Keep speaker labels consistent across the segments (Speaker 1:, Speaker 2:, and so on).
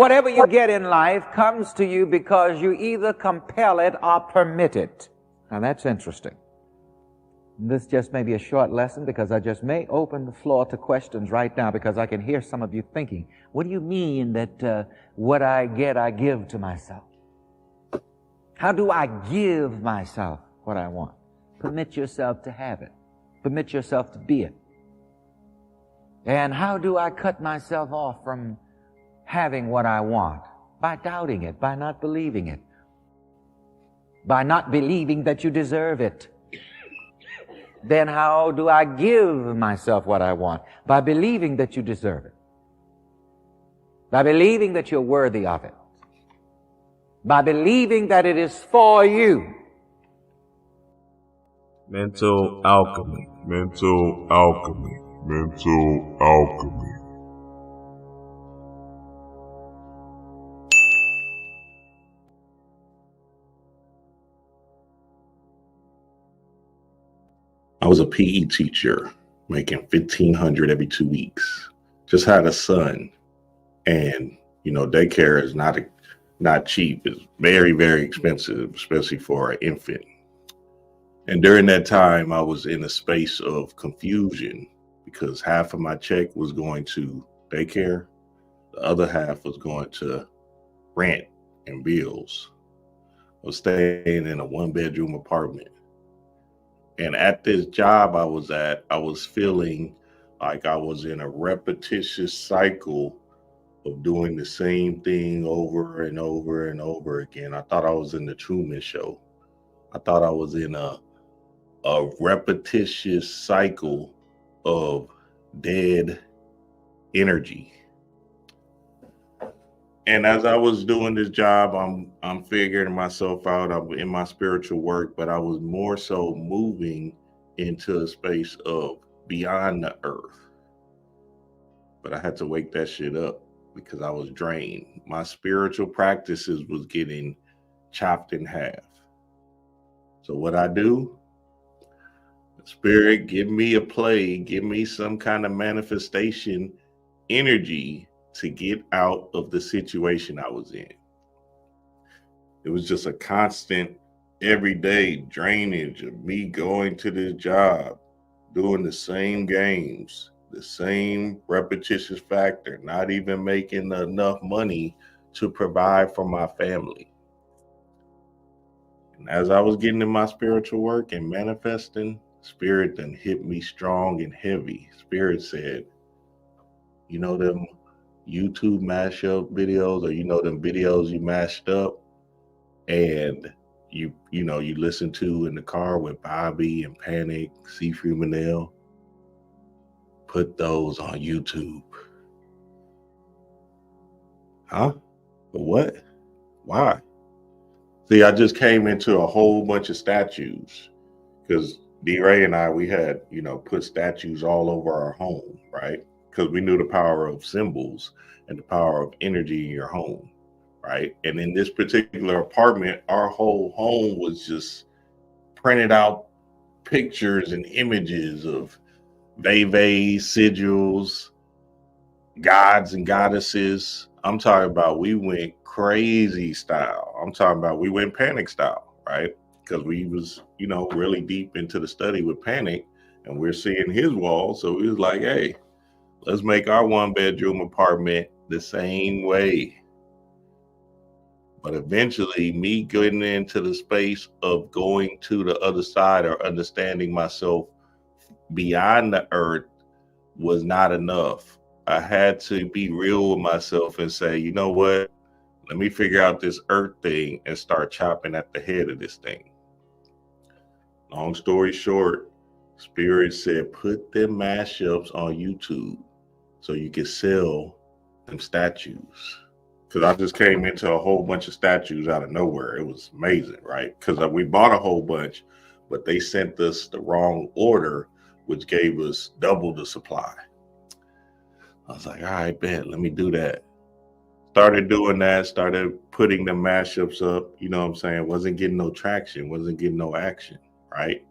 Speaker 1: Whatever you get in life comes to you because you either compel it or permit it. Now that's interesting. This just may be a short lesson because I just may open the floor to questions right now because I can hear some of you thinking, what do you mean that what I get, I give to myself? How do I give myself what I want? Permit yourself to have it. Permit yourself to be it. And how do I cut myself off from having what I want? By doubting it, by not believing it, by not believing that you deserve it. Then how do I give myself what I want? By believing that you deserve it. By believing that you're worthy of it. By believing that it is for you.
Speaker 2: Mental alchemy. Mental alchemy. Mental alchemy.
Speaker 3: I was a PE teacher making $1,500 every 2 weeks. Just had a son, and daycare is not cheap. It's very, very expensive, especially for an infant. And during that time, I was in a space of confusion because half of my check was going to daycare, the other half was going to rent and bills. I was staying in a 1-bedroom apartment. And at this job I was at, I was feeling like I was in a repetitious cycle of doing the same thing over and over and over again. I thought I was in the Truman Show. I thought I was in a repetitious cycle of dead energy. And as I was doing this job, I'm figuring myself out. I'm in my spiritual work, but I was more so moving into a space of beyond the earth. But I had to wake that shit up because I was drained. My spiritual practices was getting chopped in half. So what I do, Spirit, give me a play, give me some kind of manifestation energy to get out of the situation I was in. It was just a constant everyday drainage of me going to this job, doing the same games, the same repetitious factor, not even making enough money to provide for my family. And as I was getting in my spiritual work and manifesting, Spirit then hit me strong and heavy. Spirit said, them YouTube mashup videos, or them videos you mashed up and you listen to in the car with Bobby and Panic, Seafree Manel, put those on YouTube. Huh? But what? Why? See, I just came into a whole bunch of statues because D-Ray and I, we had, put statues all over our home, right? Because we knew the power of symbols and the power of energy in your home, right? And in this particular apartment, our whole home was just printed out pictures and images of Veve, sigils, gods and goddesses. I'm talking about we went crazy style. I'm talking about we went Panic style, right? Because we was, really deep into the study with Panic, and we're seeing his wall. So we was like, hey, let's make our 1-bedroom apartment the same way. But eventually, me getting into the space of going to the other side or understanding myself beyond the earth was not enough. I had to be real with myself and say, you know what? Let me figure out this earth thing and start chopping at the head of this thing. Long story short, Spirit said, put them mashups on YouTube so you can sell them statues. Because I just came into a whole bunch of statues out of nowhere. It was amazing, right? Because we bought a whole bunch, but they sent us the wrong order, which gave us double the supply. I was like, all right, bet, let me do that. Started doing that, started putting the mashups up, wasn't getting no traction, wasn't getting no action, right?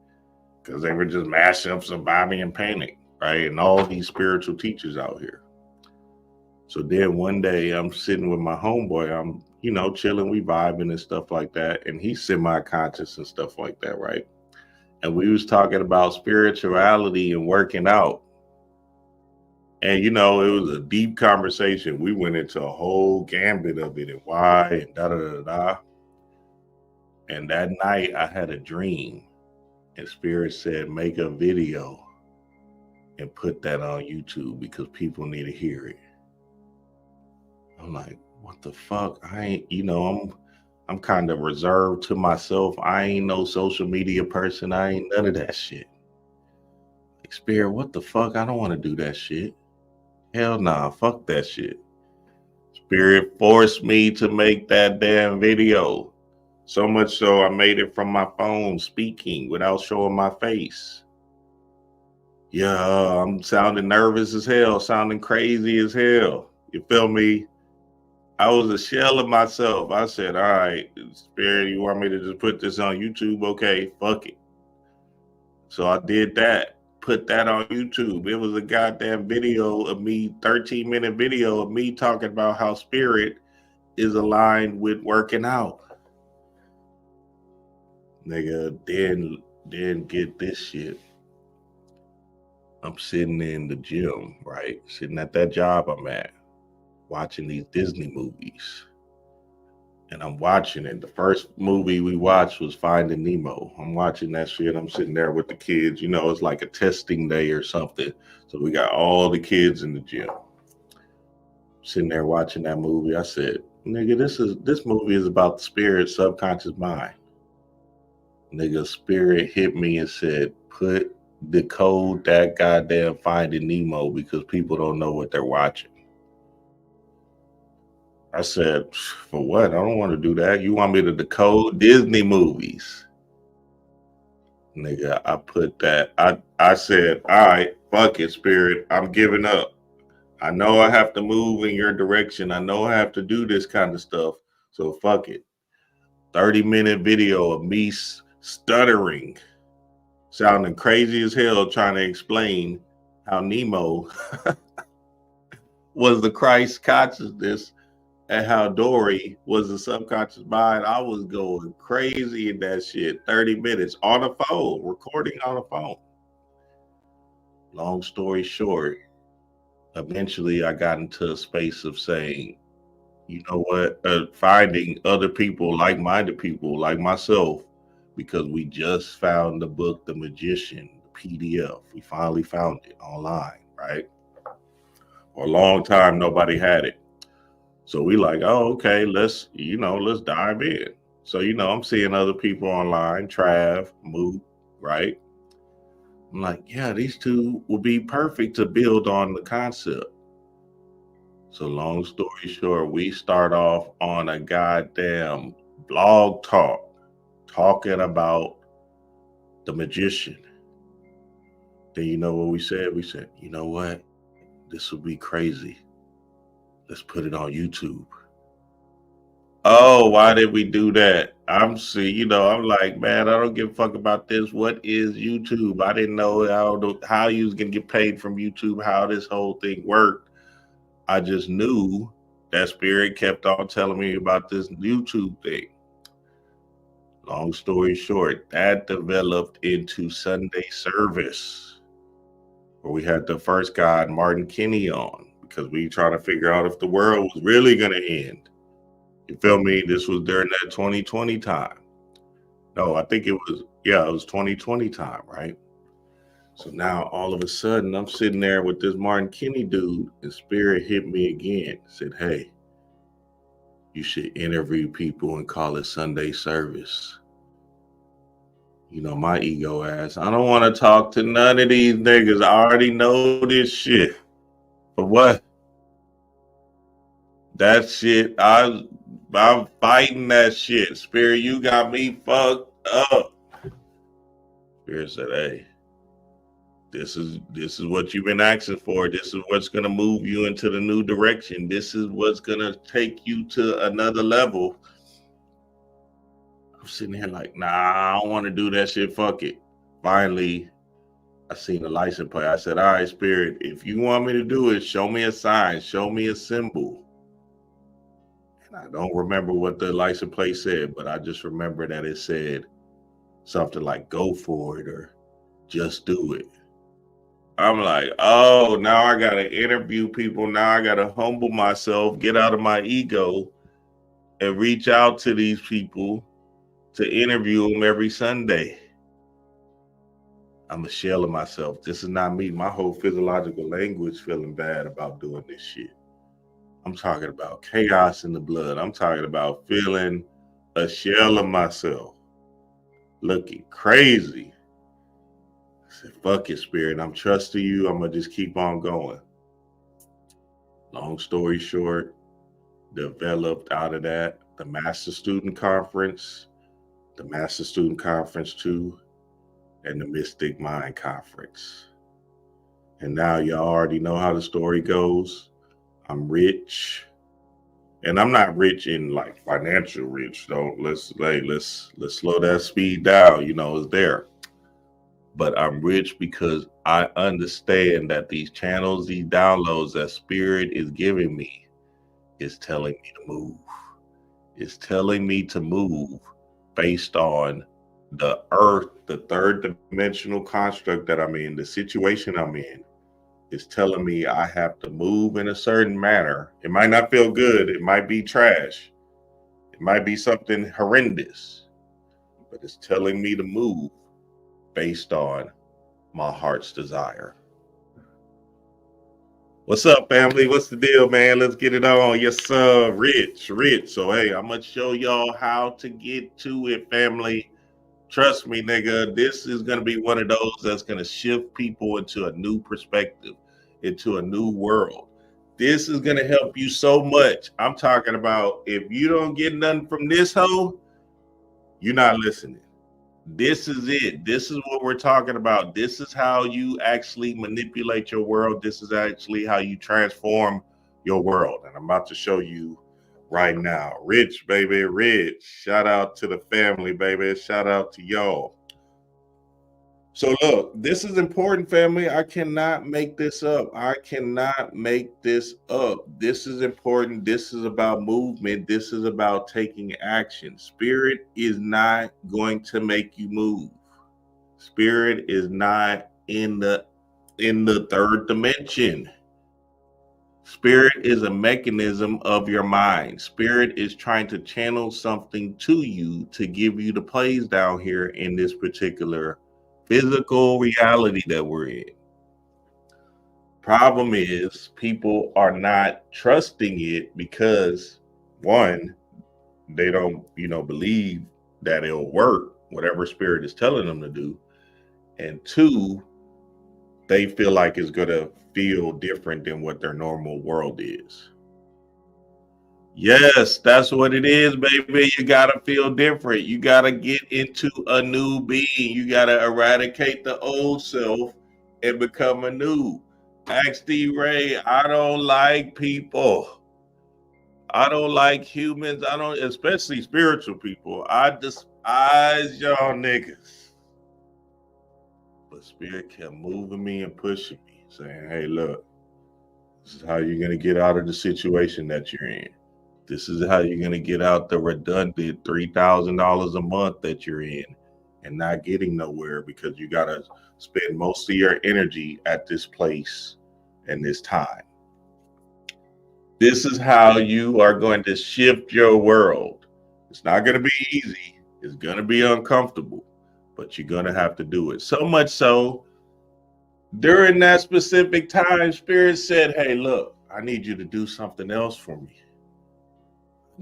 Speaker 3: Because they were just mashups of Bobby and Panic, right? And all these spiritual teachers out here. So then one day I'm sitting with my homeboy. I'm, chilling, we vibing and stuff like that. And he's semi-conscious and stuff like that, right? And we was talking about spirituality and working out. And, it was a deep conversation. We went into a whole gambit of it and why and da-da-da-da. And that night I had a dream. And Spirit said, make a video and put that on YouTube because people need to hear it. I'm like, what the fuck? I ain't, I'm kind of reserved to myself. I ain't no social media person. I ain't none of that shit. Like, Spirit, what the fuck? I don't want to do that shit. Hell nah, fuck that shit. Spirit forced me to make that damn video. So much so I made it from my phone speaking without showing my face. Yeah, I'm sounding nervous as hell, sounding crazy as hell. You feel me? I was a shell of myself. I said, all right, Spirit, you want me to just put this on YouTube? Okay, fuck it. So I did that, put that on YouTube. It was a goddamn video of me, 13-minute video of me talking about how Spirit is aligned with working out. Nigga, then get this shit. I'm sitting in the gym, right? Sitting at that job I'm at, watching these Disney movies. And I'm watching it. The first movie we watched was Finding Nemo. I'm watching that shit. I'm sitting there with the kids. It's like a testing day or something. So we got all the kids in the gym. Sitting there watching that movie. I said, nigga, this movie is about the spirit, subconscious mind. Nigga, Spirit hit me and said, decode that goddamn Finding Nemo because people don't know what they're watching. I said, for what? I don't want to do that. You want me to decode Disney movies? Nigga, I put that. I said, all right, fuck it, Spirit. I'm giving up. I know I have to move in your direction. I know I have to do this kind of stuff. So fuck it. 30-minute video of me stuttering, sounding crazy as hell, trying to explain how Nemo was the Christ consciousness and how Dory was the subconscious mind. I was going crazy in that shit. 30 minutes on the phone, recording on the phone. Long story short, eventually I got into a space of saying, you know what, finding other people, like-minded people like myself, because we just found the book, The Magician, the PDF. We finally found it online, right? For a long time, nobody had it. So we like, oh, okay, let's dive in. So, I'm seeing other people online, Trav, Moot, right? I'm like, yeah, these two will be perfect to build on the concept. So long story short, we start off on a goddamn blog talk, talking about The Magician. Then you know what we said? We said, you know what? This will be crazy. Let's put it on YouTube. Oh, why did we do that? I'm like, man, I don't give a fuck about this. What is YouTube? I didn't know how you was going to get paid from YouTube, how this whole thing worked. I just knew that Spirit kept on telling me about this YouTube thing. Long story short, that developed into Sunday service, where we had the first guy, Martin Kinney, on, because we trying to figure out if the world was really going to end. You feel me? This was during that 2020 time. No, I think it was 2020 time, right? So now all of a sudden I'm sitting there with this Martin Kinney dude, and Spirit hit me again. Said, hey, you should interview people and call it Sunday service. My ego ass, I don't want to talk to none of these niggas. I already know this shit. But what? That shit, I'm fighting that shit. Spirit, you got me fucked up. Spirit said, hey, this is what you've been asking for. This is what's gonna move you into the new direction. This is what's gonna take you to another level. I'm sitting here like, nah, I don't want to do that shit. Fuck it. Finally, I seen the license plate. I said, all right, Spirit, if you want me to do it, show me a sign, show me a symbol. And I don't remember what the license plate said, but I just remember that it said something like, go for it or just do it. I'm like, oh, now I got to interview people. Now I got to humble myself, get out of my ego, and reach out to these people to interview them every Sunday. I'm a shell of myself. This is not me. My whole physiological language feeling bad about doing this shit. I'm talking about chaos in the blood. I'm talking about feeling a shell of myself, looking crazy. I said, fuck it, Spirit. I'm trusting you. I'm going to just keep on going. Long story short, developed out of that the Master Student Conference, the Master Student Conference 2, and the Mystic Mind Conference. And now y'all already know how the story goes. I'm rich. And I'm not rich in like financial rich. So let's slow that speed down. You know, it's there. But I'm rich because I understand that these channels, these downloads that Spirit is giving me is telling me to move. It's telling me to move based on the earth, the third dimensional construct that I'm in, the situation I'm in, is telling me I have to move in a certain manner. It might not feel good. It might be trash. It might be something horrendous, but it's telling me to move based on my heart's desire. What's up, family? What's the deal, man? Let's get it on. Yes, sir. Rich. So, hey, I'm going to show y'all how to get to it, family. Trust me, nigga, this is going to be one of those that's going to shift people into a new perspective, into a new world. This is going to help you so much. I'm talking about if you don't get nothing from this hoe, you're not listening. This is it. This is what we're talking about. This is how you actually manipulate your world. This is actually how you transform your world. And I'm about to show you right now. Rich, baby, rich. Shout out to the family, baby. Shout out to y'all. So look, this is important, family. I cannot make this up. I cannot make this up. This is important. This is about movement. This is about taking action. Spirit is not going to make you move. Spirit is not in the third dimension. Spirit is a mechanism of your mind. Spirit is trying to channel something to you to give you the plays down here in this particular physical reality that we're in. Problem is, people are not trusting it because, one, they don't, believe that it'll work, whatever Spirit is telling them to do. And two, they feel like it's going to feel different than what their normal world is. Yes, that's what it is, baby. You got to feel different. You got to get into a new being. You got to eradicate the old self and become a new. Ask D-Ray, I don't like people. I don't like humans. I don't, especially spiritual people. I despise y'all niggas. But Spirit kept moving me and pushing me, saying, hey, look, this is how you're going to get out of the situation that you're in. This is how you're going to get out the redundant $3,000 a month that you're in and not getting nowhere because you got to spend most of your energy at this place and this time. This is how you are going to shift your world. It's not going to be easy. It's going to be uncomfortable, but you're going to have to do it. So much so, during that specific time, Spirit said, hey, look, I need you to do something else for me. I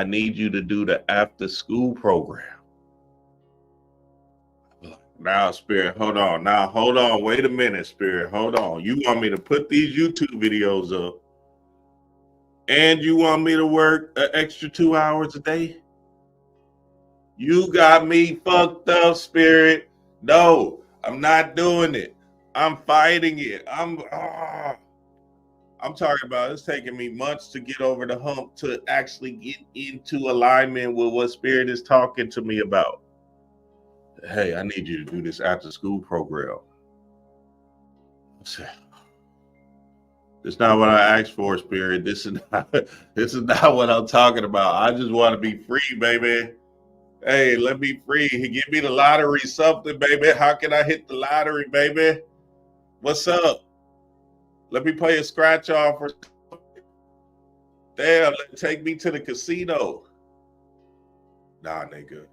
Speaker 3: need you to do the after school program. Now, Spirit, hold on. Wait a minute, Spirit. Hold on. You want me to put these YouTube videos up and you want me to work an extra 2 hours a day? You got me fucked up, Spirit. No, I'm not doing it. I'm fighting it. I'm talking about it's taking me months to get over the hump to actually get into alignment with what Spirit is talking to me about. hey, I need you to do this after school program. I said, it's not what I asked for, Spirit. This is not what I'm talking about. I just want to be free, baby. Hey, let me free. Give me the lottery something, baby. How can I hit the lottery, baby? What's up? Let me play a scratch off or damn, take me to the casino. Nah, nigga.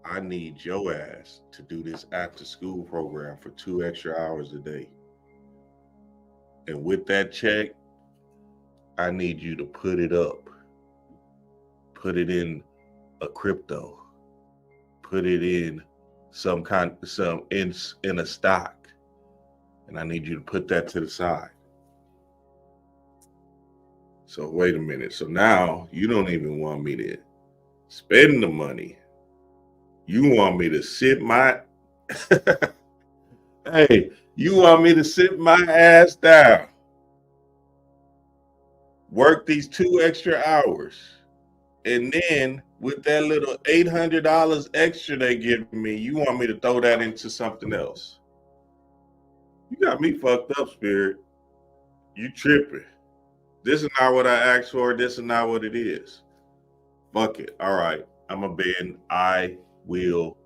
Speaker 3: I need your ass to do this after school program for 2 extra hours a day. And with that check, I need you to put it up. Put it in a crypto. Put it in in a stock. And I need you to put that to the side. So wait a minute. So now you don't even want me to spend the money. You want me to sit my hey, you want me to sit my ass down. Work these 2 extra hours. And then with that little $800 extra they give me, you want me to throw that into something else. You got me fucked up, Spirit. You tripping. This is not what I asked for. This is not what it is. Fuck it. All right. I'm a bend. I will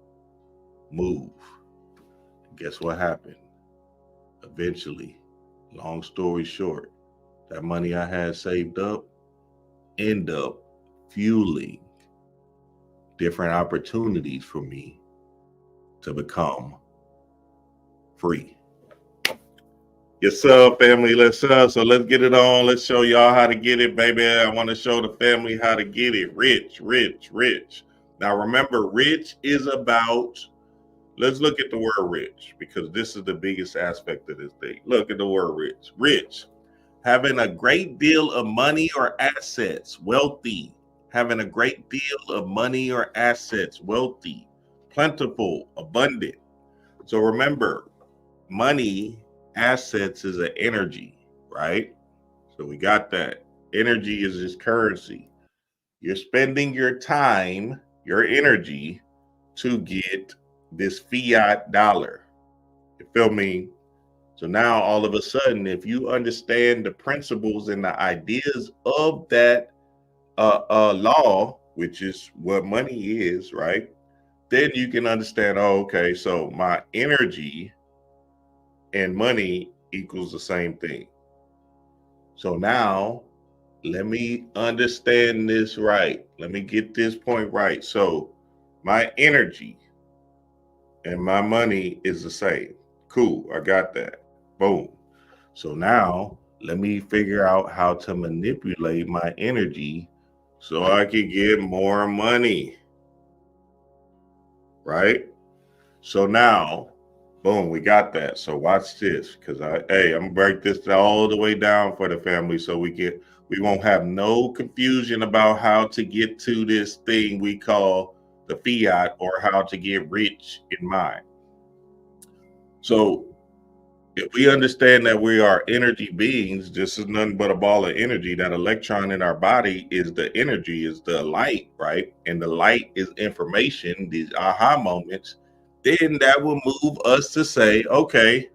Speaker 3: move. Guess what happened? Eventually, long story short, that money I had saved up end up fueling different opportunities for me to become free. Yes, sir, family. So let's get it on. Let's show y'all how to get it, baby. I want to show the family how to get it. Rich, rich, rich. Now remember, rich is about, let's look at the word rich, because this is the biggest aspect of this thing. Look at the word rich. Rich, having a great deal of money or assets. Wealthy, having a great deal of money or assets. Wealthy, plentiful, abundant. So remember, money, assets is an energy, right? So we got that. Energy is just currency. You're spending your time, your energy to get this fiat dollar. You feel me? So now all of a sudden, if you understand the principles and the ideas of that law, which is what money is, right? Then you can understand, oh, okay, so my energy and money equals the same thing. So now let me understand this right. Let me get this point right. So my energy and my money is the same. Cool, I got that. Boom. So now let me figure out how to manipulate my energy so I can get more money. Right? So now, boom, we got that. So watch this, because I'm gonna break this all the way down for the family so we won't have no confusion about how to get to this thing we call the fiat, or how to get rich in mind. So if we understand that we are energy beings, this is nothing but a ball of energy. That electron in our body is the energy, is the light, right? And the light is information, these aha moments. Then that will move us to say, okay,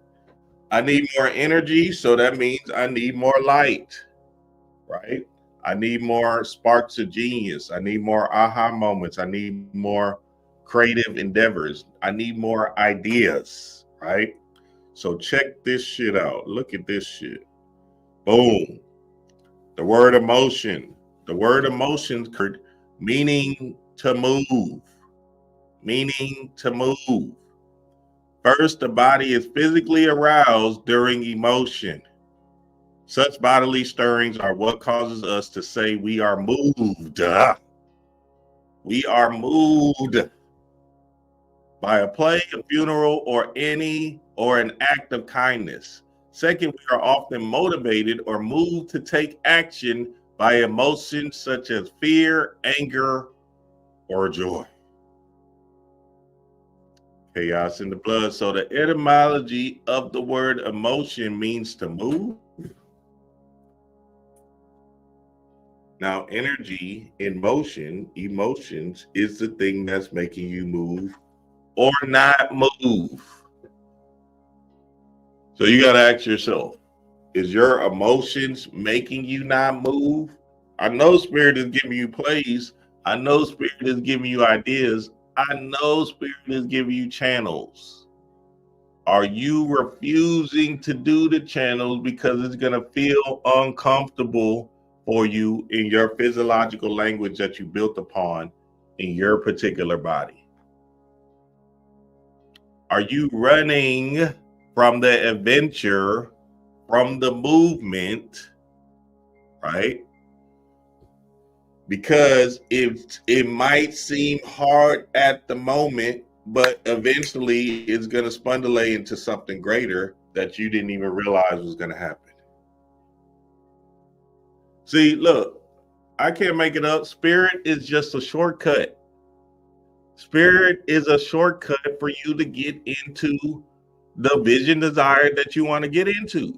Speaker 3: I need more energy, so that means I need more light, right? I need more sparks of genius. I need more aha moments. I need more creative endeavors. I need more ideas, right? So check this shit out. Look at this shit. Boom. The word emotion. The word emotion, meaning to move. Meaning to move. First, the body is physically aroused during emotion. Such bodily stirrings are what causes us to say we are moved. We are moved by a play, a funeral, or an act of kindness. Second, we are often motivated or moved to take action by emotions such as fear, anger, or joy. Chaos in the blood. So the etymology of the word emotion means to move. Now, energy in motion, emotions, is the thing that's making you move or not move? So you got to ask yourself, is your emotions making you not move? I know spirit is giving you plays. I know spirit is giving you ideas. I know spirit is giving you channels. Are you refusing to do the channels because it's going to feel uncomfortable for you in your physiological language that you built upon in your particular body? Are you running from the adventure, from the movement, right? Because it might seem hard at the moment, but eventually it's going to spundulate into something greater that you didn't even realize was going to happen. See, look, I can't make it up. Spirit is just a shortcut. Spirit is a shortcut for you to get into the vision desire that you want to get into.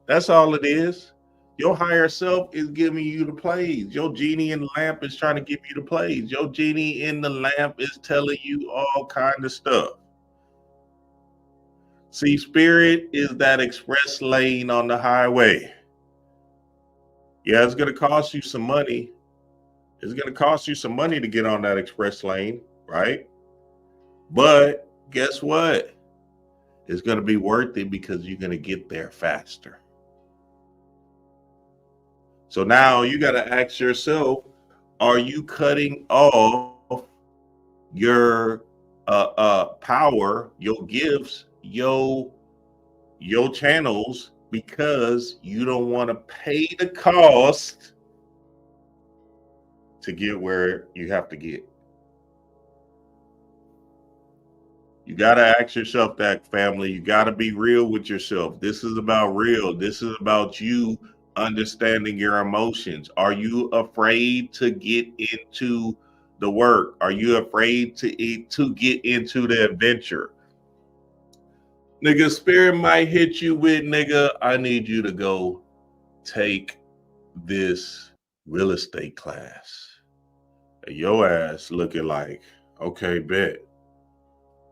Speaker 3: That's all it is. Your higher self is giving you the plays. Your genie in the lamp is trying to give you the plays. Your genie in the lamp is telling you all kind of stuff. See, spirit is that express lane on the highway. Yeah, it's going to cost you some money. It's going to cost you some money to get on that express lane, right? But guess what? It's going to be worth it because you're going to get there faster. So now you got to ask yourself, are you cutting off your power, your gifts, your channels because you don't want to pay the cost to get where you have to get? You got to ask yourself that, family. You got to be real with yourself. This is about real. This is about you understanding your emotions. Are you afraid to get into the work? Are you afraid to get into the adventure? Nigga, spirit might hit you with, nigga, I need you to go take this real estate class. And your ass looking like, okay, bet.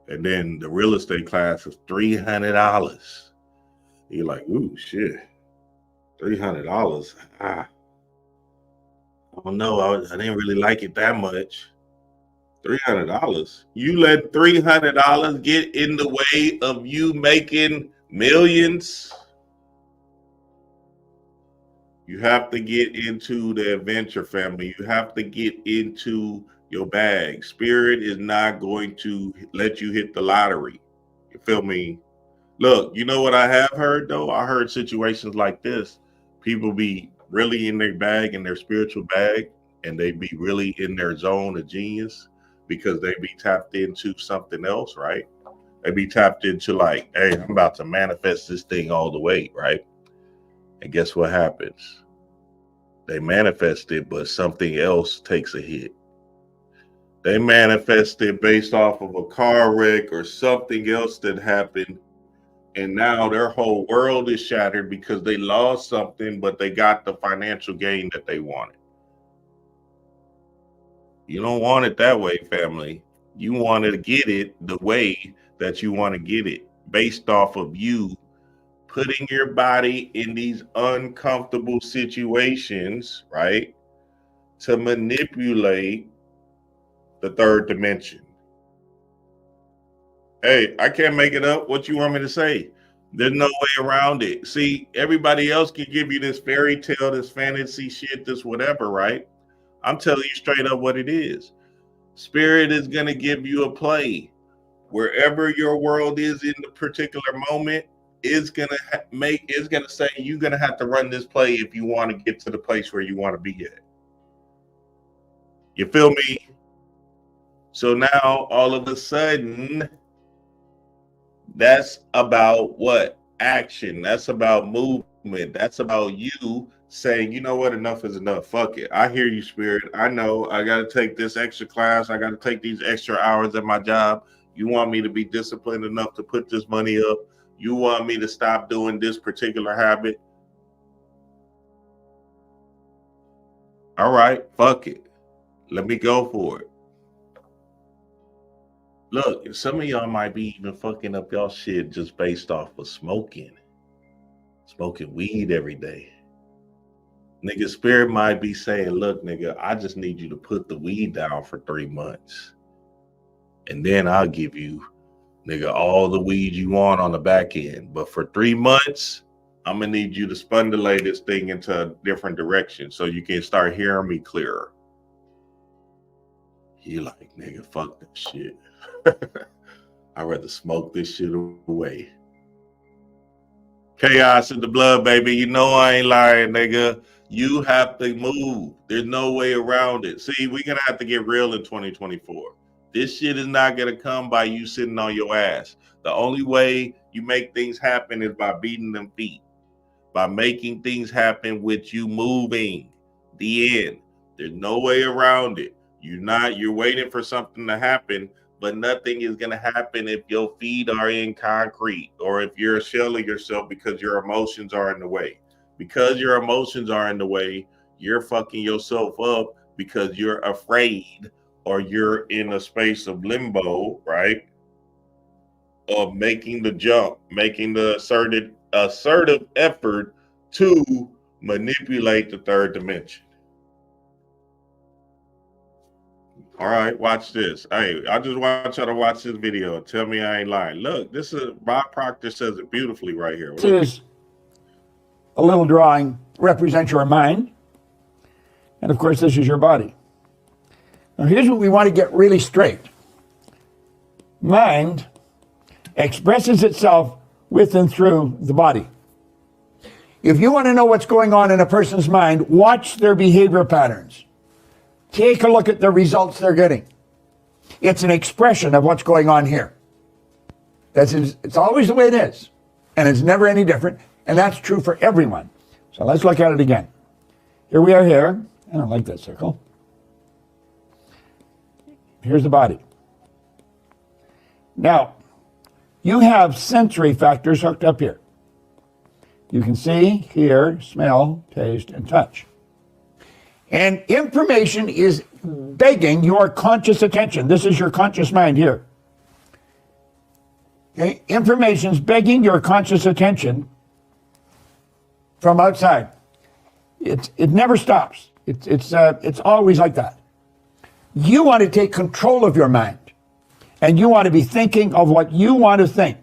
Speaker 3: And then the real estate class is $300. You're like, ooh, shit, $300. I don't know. I didn't really like it that much. $300. You let $300 get in the way of you making millions? You have to get into the adventure, family. You have to get into your bag. Spirit is not going to let you hit the lottery. You feel me? Look, you know what I have heard though? I heard situations like this. People be really in their bag, in their spiritual bag, and they be really in their zone of genius because they be tapped into something else, right? They be tapped into like, hey, I'm about to manifest this thing all the way, right? And guess what happens? They manifest it, but something else takes a hit. They manifest it based off of a car wreck or something else that happened. And now their whole world is shattered because they lost something, but they got the financial gain that they wanted. You don't want it that way, family. You want to get it the way that you want to get it, based off of you putting your body in these uncomfortable situations, right? To manipulate the third dimension. Hey, I can't make it up. What you want me to say? There's no way around it. See, everybody else can give you this fairy tale, this fantasy shit, this whatever, right? I'm telling you straight up what it is. Spirit is going to give you a play. Wherever your world is in the particular moment, it's going to it's going to say you're going to have to run this play if you want to get to the place where you want to be at. You feel me? So now all of a sudden, that's about what? Action. That's about movement. That's about you saying, you know what, enough is enough. Fuck it. I hear you, spirit. I know I got to take this extra class. I got to take these extra hours at my job. You want me to be disciplined enough to put this money up. You want me to stop doing this particular habit. All right, fuck it. Let me go for it. Look, some of y'all might be even fucking up y'all shit just based off of smoking weed every day. Nigga, spirit might be saying, look, nigga, I just need you to put the weed down for 3 months. And then I'll give you, nigga, all the weed you want on the back end. But for 3 months, I'm gonna need you to spundulate this thing into a different direction so you can start hearing me clearer. You like, nigga, fuck that shit. I'd rather smoke this shit away. Chaos in the blood, baby. You know I ain't lying, nigga. You have to move. There's no way around it. See, we're gonna have to get real in 2024. This shit is not gonna come by you sitting on your ass. The only way you make things happen is by beating them feet, by making things happen with you moving. The end. There's no way around it. You're waiting for something to happen, but nothing is going to happen if your feet are in concrete or if you're shelling yourself because your emotions are in the way. Because your emotions are in the way, you're fucking yourself up because you're afraid or you're in a space of limbo, right? Of making the jump, making the assertive effort to manipulate the third dimension. All right, watch this. Hey, I just want y'all to watch this video and tell me I ain't lying. Look, this is Bob Proctor says it beautifully right here.
Speaker 4: This is a little drawing, represents your mind. And of course, this is your body. Now, here's what we want to get really straight. Mind expresses itself with and through the body. If you want to know what's going on in a person's mind, watch their behavior patterns. Take a look at the results they're getting. It's an expression of what's going on here. It's always the way it is. And it's never any different. And that's true for everyone. So let's look at it again. Here we are here. I don't like that circle. Here's the body. Now, you have sensory factors hooked up here. You can see, hear, smell, taste, and touch. And information is begging your conscious attention. This is your conscious mind here. Okay? Information's begging your conscious attention from outside. It never stops. It's always like that. You want to take control of your mind, and you want to be thinking of what you want to think.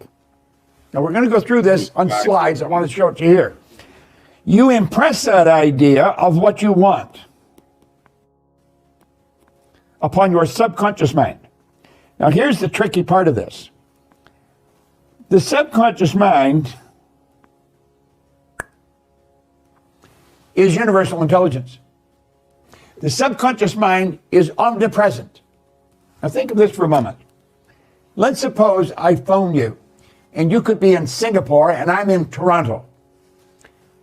Speaker 4: Now we're going to go through this on slides. I want to show it to you here. You impress that idea of what you want upon your subconscious mind. Now here's the tricky part of this. The subconscious mind is universal intelligence. The subconscious mind is omnipresent. Now think of this for a moment. Let's suppose I phone you and you could be in Singapore and I'm in Toronto.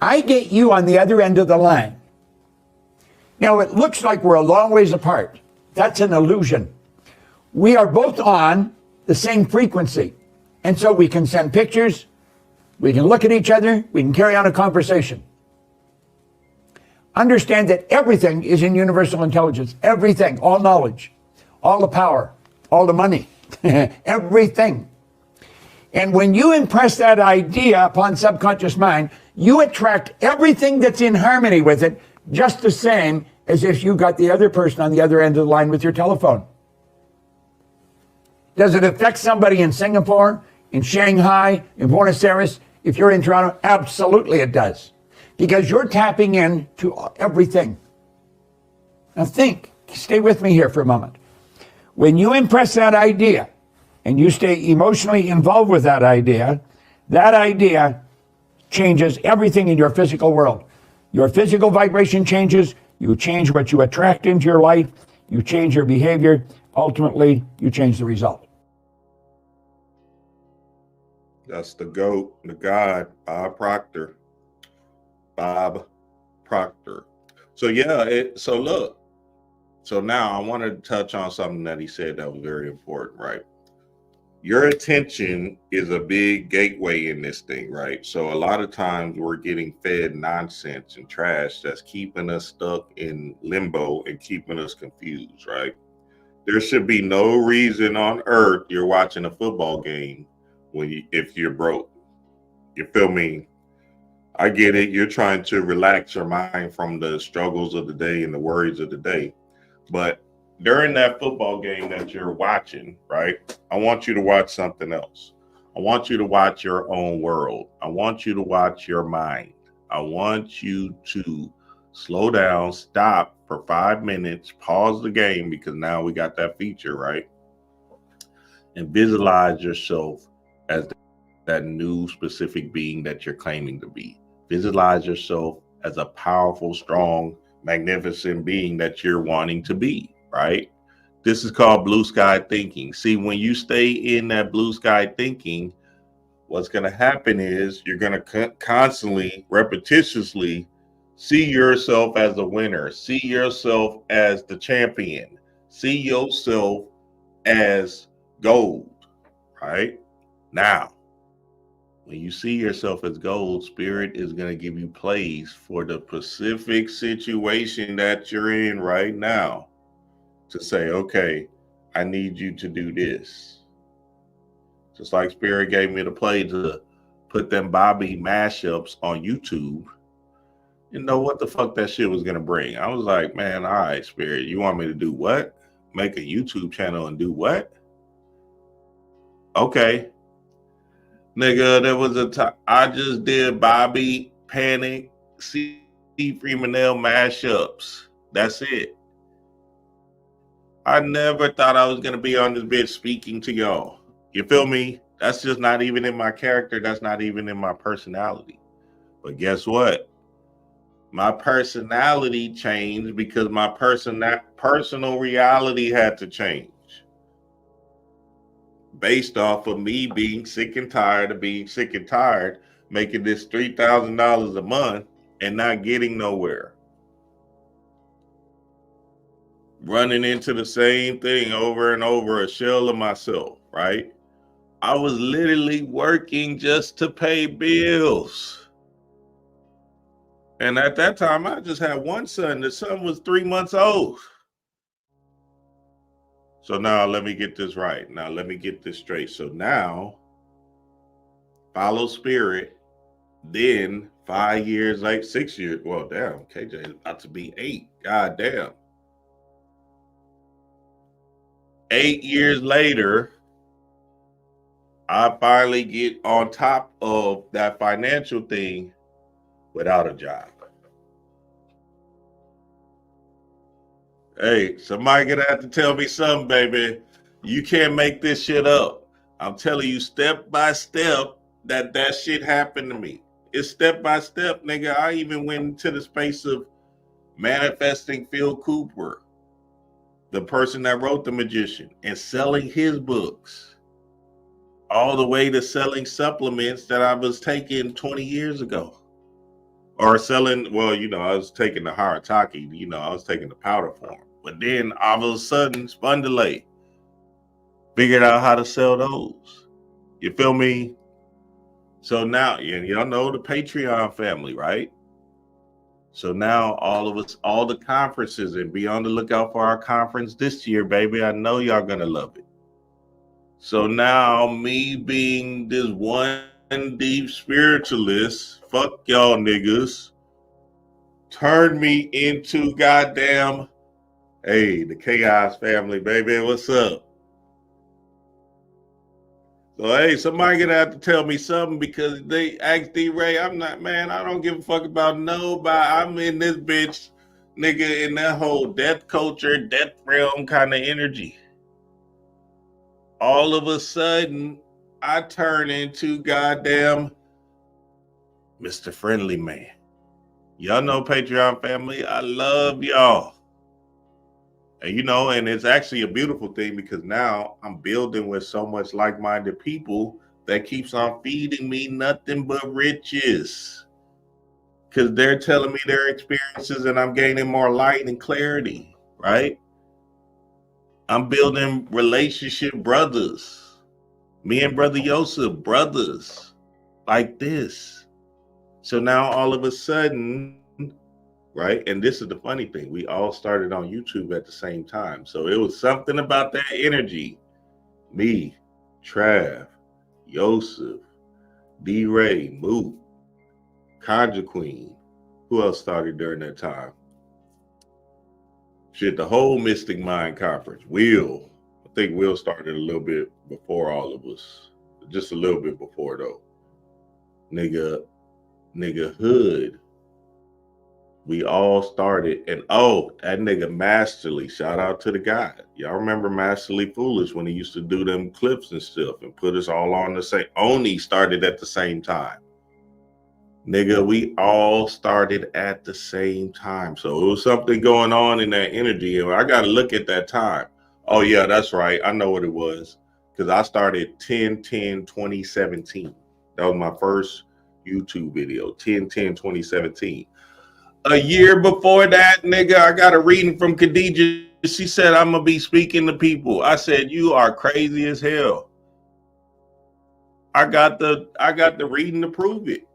Speaker 4: I get you on the other end of the line. Now it looks like we're a long ways apart. That's an illusion. We are both on the same frequency. And so we can send pictures, we can look at each other, we can carry on a conversation. Understand that everything is in universal intelligence. Everything, all knowledge, all the power, all the money, everything. And when you impress that idea upon subconscious mind, you attract everything that's in harmony with it, just the same as if you got the other person on the other end of the line with your telephone. Does it affect somebody in Singapore, in Shanghai, in Buenos Aires, if you're in Toronto? Absolutely it does. Because you're tapping in to everything. Now think, stay with me here for a moment. When you impress that idea, and you stay emotionally involved with that idea changes everything in your physical world. Your physical vibration changes, you change what you attract into your life, you change your behavior, ultimately you change the result.
Speaker 3: That's the GOAT, the God, Bob Proctor. Bob Proctor. So yeah, so look. So now I want to touch on something that he said that was very important, right? Your attention is a big gateway in this thing, right? So a lot of times we're getting fed nonsense and trash that's keeping us stuck in limbo and keeping us confused, right? There should be no reason on earth you're watching a football game if you're broke. You feel me? I get it. You're trying to relax your mind from the struggles of the day and the worries of the day. But during that football game that you're watching, right? I want you to watch something else. I want you to watch your own world. I want you to watch your mind. I want you to slow down, stop for 5 minutes, pause the game because now we got that feature, right? And visualize yourself as that new specific being that you're claiming to be. Visualize yourself as a powerful, strong, magnificent being that you're wanting to be, right? This is called blue sky thinking. See, when you stay in that blue sky thinking, what's going to happen is you're going to constantly, repetitiously see yourself as a winner, see yourself as the champion, see yourself as gold, right? Now, when you see yourself as gold, Spirit is going to give you plays for the specific situation that you're in right now to say, okay, I need you to do this. Just like Spirit gave me the play to put them Bobby mashups on YouTube. You know what the fuck that shit was going to bring. I was like, man, all right, Spirit, you want me to do what? Make a YouTube channel and do what? Okay. Nigga, there was a time I just did Bobby, Panic, C. Freemanelle mashups. That's it. I never thought I was going to be on this bitch speaking to y'all. You feel me? That's just not even in my character. That's not even in my personality. But guess what? My personality changed because my personal reality had to change. Based off of me being sick and tired of being sick and tired, making this $3,000 a month and not getting nowhere. Running into the same thing over and over, a shell of myself, right? I was literally working just to pay bills. And at that time, I just had one son. The son was 3 months old. So now let me get this right. Now let me get this straight. So now, follow Spirit. Then 5 years, like 6 years. Well, damn, KJ is about to be 8. God damn. 8 years later, I finally get on top of that financial thing without a job. Hey, somebody gonna have to tell me something, baby. You can't make this shit up. I'm telling you step by step that shit happened to me. It's step by step, nigga. I even went into the space of manifesting Phil Cooper, the person that wrote The Magician, and selling his books, all the way to selling supplements that I was taking 20 years ago. Or selling, well, you know, I was taking the Harataki, you know, I was taking the powder form. But then all of a sudden, Spondylate, figured out how to sell those. You feel me? So now, y'all know the Patreon family, right? So now all of us, all the conferences, and be on the lookout for our conference this year, baby. I know y'all gonna love it. So now me being this one deep spiritualist, fuck y'all niggas, turned me into goddamn, hey, the Chaos family, baby. What's up? So, hey, somebody gonna have to tell me something because they asked D-Ray. I'm not, man, I don't give a fuck about nobody. I'm in this bitch, nigga, in that whole death culture, death realm kind of energy. All of a sudden, I turn into goddamn Mr. Friendly Man. Y'all know Patreon family, I love y'all. And you know, and it's actually a beautiful thing because now I'm building with so much like-minded people that keeps on feeding me nothing but riches. Because they're telling me their experiences and I'm gaining more light and clarity, right? I'm building relationship brothers. Me and Brother Yosef, brothers like this. So now all of a sudden, right? And this is the funny thing. We all started on YouTube at the same time. So it was something about that energy. Me, Trav, Yosef, D-Ray, Moot, Conja Queen. Who else started during that time? Shit, the whole Mystic Mind Conference. Will. I think Will started a little bit before all of us. Just a little bit before, though. Nigga Hood. We all started. And that nigga Masterly. Shout out to the guy. Y'all remember Masterly Foolish when he used to do them clips and stuff and put us all on the same. Oni started at the same time. Nigga, we all started at the same time. So it was something going on in that energy. And I got to look at that time. Oh, yeah, that's right. I know what it was. Because I started 10/10/2017. That was my first YouTube video, 10/10/2017. A year before that, nigga, I got a reading from Khadija. She said, I'm going to be speaking to people. I said, you are crazy as hell. I got the reading to prove it.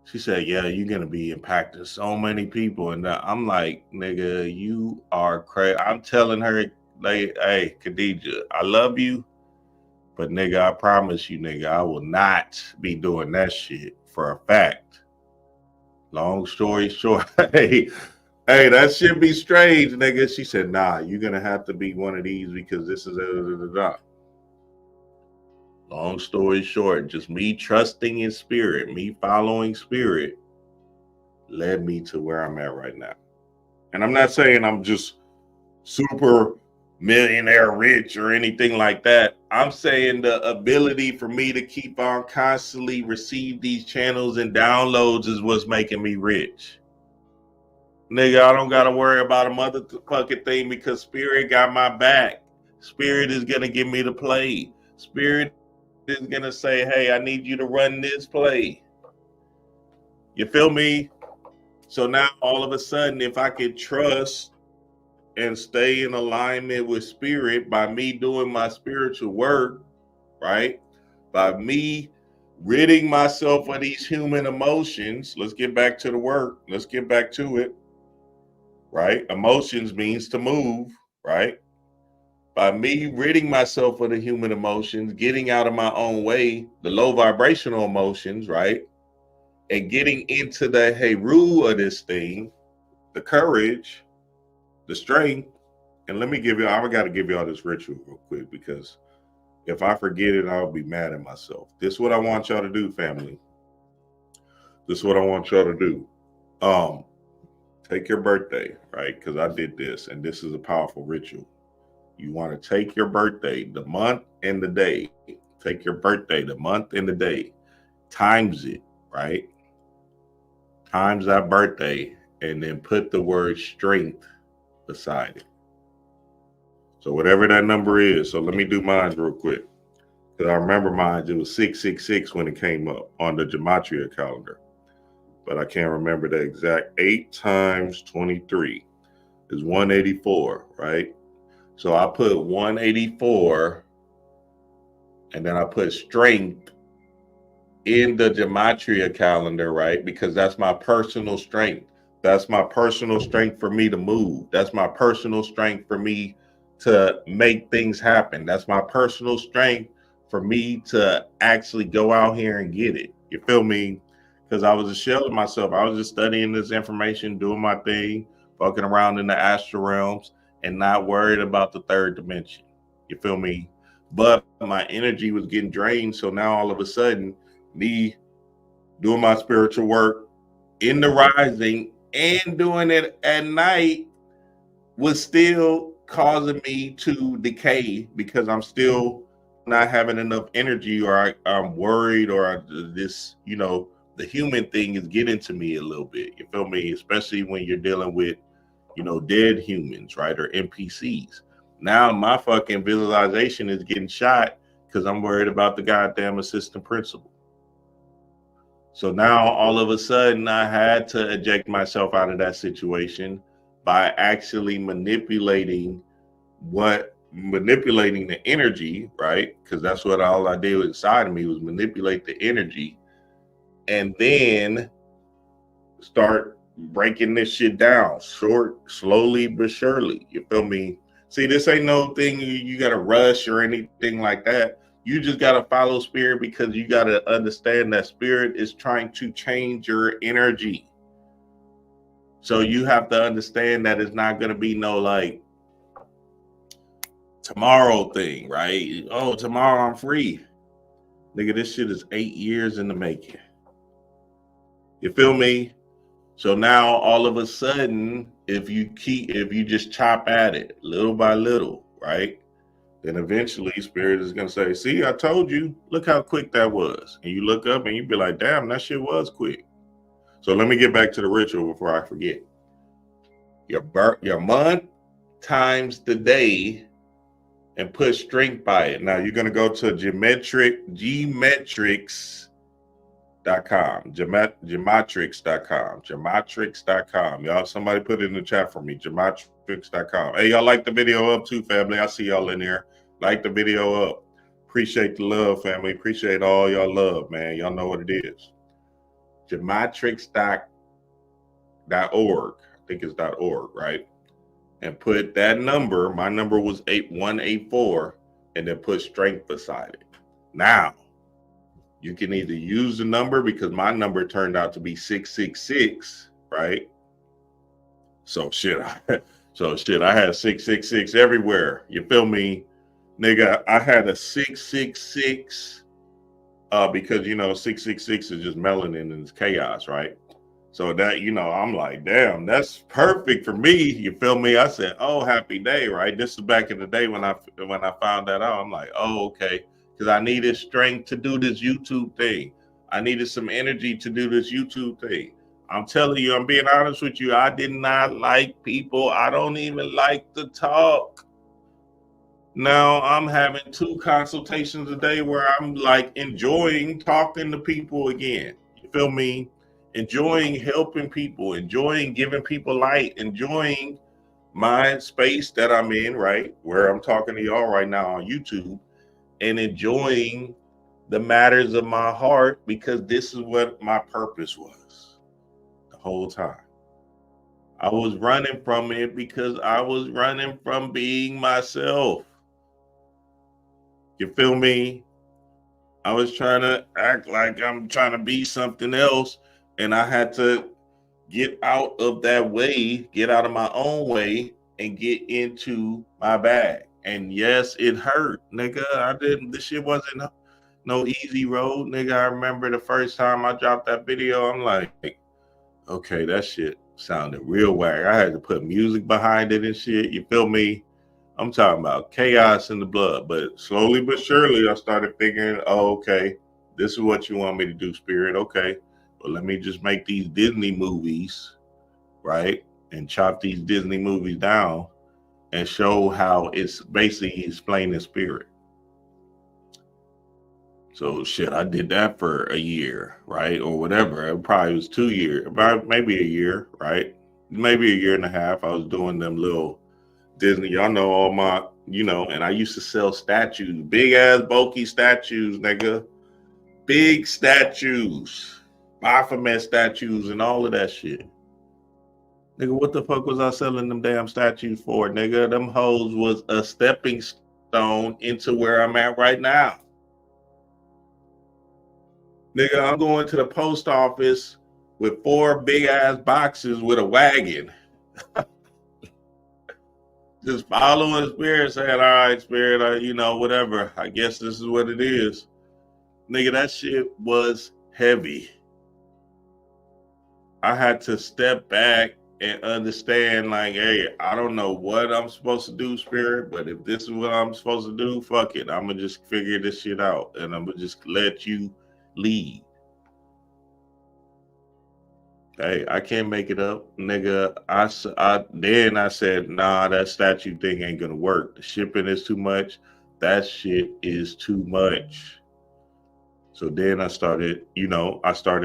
Speaker 3: She said, yeah, you're going to be impacting so many people. And I'm like, nigga, you are crazy. I'm telling her, like, hey, Khadija, I love you. But, nigga, I promise you, nigga, I will not be doing that shit for a fact. Long story short, hey, that shit be strange, nigga. She said, nah, you're going to have to be one of these because this is Long story short, just me trusting in spirit, me following spirit led me to where I'm at right now. And I'm not saying I'm just super millionaire rich or anything like that. I'm saying the ability for me to keep on constantly receive these channels and downloads is what's making me rich. Nigga, I don't got to worry about a motherfucking thing because spirit got my back. Spirit is going to give me the play. Spirit is going to say, hey, I need you to run this play. You feel me? So now all of a sudden, if I could trust and stay in alignment with spirit by me doing my spiritual work, right? By me ridding myself of these human emotions. Let's get back to the work. Let's get back to it, right? Emotions means to move, right? By me ridding myself of the human emotions, getting out of my own way, the low vibrational emotions, right? And getting into the Heru of this thing, the courage, the strength. And let me give you, I got to give you all this ritual real quick because if I forget it, I'll be mad at myself. This is what I want y'all to do, family. This is what I want y'all to do. Take your birthday, right? Because I did this, and this is a powerful ritual. You want to take your birthday, the month and the day. Take your birthday, the month and the day. Times it, right? Times that birthday, and then put the word strength beside it. So whatever that number is. So let me do mine real quick. Because I remember mine, it was 666 when it came up on the Gematria calendar. But I can't remember the exact. 8 times 23 is 184, right? So I put 184 and then I put strength in the Gematria calendar, right? Because that's my personal strength. That's my personal strength for me to move. That's my personal strength for me to make things happen. That's my personal strength for me to actually go out here and get it. You feel me? Because I was a shell of myself. I was just studying this information, doing my thing, fucking around in the astral realms and not worried about the third dimension. You feel me? But my energy was getting drained. So now all of a sudden, me doing my spiritual work in the rising and doing it at night was still causing me to decay because I'm still not having enough energy, or I'm worried, or this, you know, the human thing is getting to me a little bit. You feel me? Especially when you're dealing with, you know, dead humans, right? Or NPCs. Now my fucking visualization is getting shot because I'm worried about the goddamn assistant principal. So now all of a sudden I had to eject myself out of that situation by actually manipulating the energy, right? Because that's what all I did inside of me was manipulate the energy and then start breaking this shit down, slowly but surely. You feel me? See, this ain't no thing you got to rush or anything like that. You just got to follow spirit because you got to understand that spirit is trying to change your energy. So you have to understand that it's not going to be no like tomorrow thing, right? Oh, tomorrow I'm free. Nigga, this shit is 8 years in the making. You feel me? So now all of a sudden, if you just chop at it little by little, right? Then eventually spirit is going to say, see, I told you, look how quick that was. And you look up and you be like, damn, that shit was quick. So let me get back to the ritual before I forget. Your month times the day and put strength by it. Now you're going to go to geometrics.com, geometrics.com. Y'all, somebody put it in the chat for me, geometrics.com. Hey, y'all like the video up too, family? I see y'all in there. Like the video up. Appreciate the love, family. Appreciate all y'all love, man. Y'all know what it is. Geometrics.org. I think it's .org, right? And put that number. My number was 8184, and then put strength beside it. Now, you can either use the number because my number turned out to be 666, right? So shit, I had 666 everywhere. You feel me? Nigga, I had a 666 because, 666 is just melanin and it's chaos, right? So that, I'm like, damn, that's perfect for me. You feel me? I said, oh, happy day, right? This is back in the day when I found that out. I'm like, oh, okay. Because I needed strength to do this YouTube thing. I needed some energy to do this YouTube thing. I'm telling you, I'm being honest with you. I did not like people. I don't even like to talk. Now I'm having 2 consultations a day where I'm like enjoying talking to people again. You feel me? Enjoying helping people, enjoying giving people light, enjoying my space that I'm in, right? Where I'm talking to y'all right now on YouTube, and enjoying the matters of my heart because this is what my purpose was the whole time. I was running from it because I was running from being myself. You feel me? I was trying to act like I'm trying to be something else, and I had to get out of that way, get out of my own way, and get into my bag. And yes, it hurt, nigga. This shit wasn't no easy road, nigga. I remember the first time I dropped that video, I'm like, okay, that shit sounded real whack. I had to put music behind it and shit. You feel me? I'm talking about chaos in the blood. But slowly but surely, I started figuring, oh, okay, this is what you want me to do, spirit. Okay, well, let me just make these Disney movies, right? And chop these Disney movies down and show how it's basically explaining spirit. So shit, I did that for a year, right? Or whatever. It probably was 2 years, about maybe a year, right? Maybe a year and a half. I was doing them little Disney. Y'all know all my, and I used to sell statues, big ass bulky statues, nigga. Big statues, Baphomet statues and all of that shit. Nigga, what the fuck was I selling them damn statues for, nigga? Them hoes was a stepping stone into where I'm at right now. Nigga, I'm going to the post office with 4 big ass boxes with a wagon. Just following spirit, saying, all right, spirit, whatever. I guess this is what it is. Nigga, that shit was heavy. I had to step back and understand, like, hey, I don't know what I'm supposed to do, spirit, but if this is what I'm supposed to do, fuck it. I'm going to just figure this shit out, and I'm going to just let you lead. Hey, I can't make it up, nigga. Then I said, nah, that statue thing ain't gonna work. The shipping is too much. That shit is too much. So then I started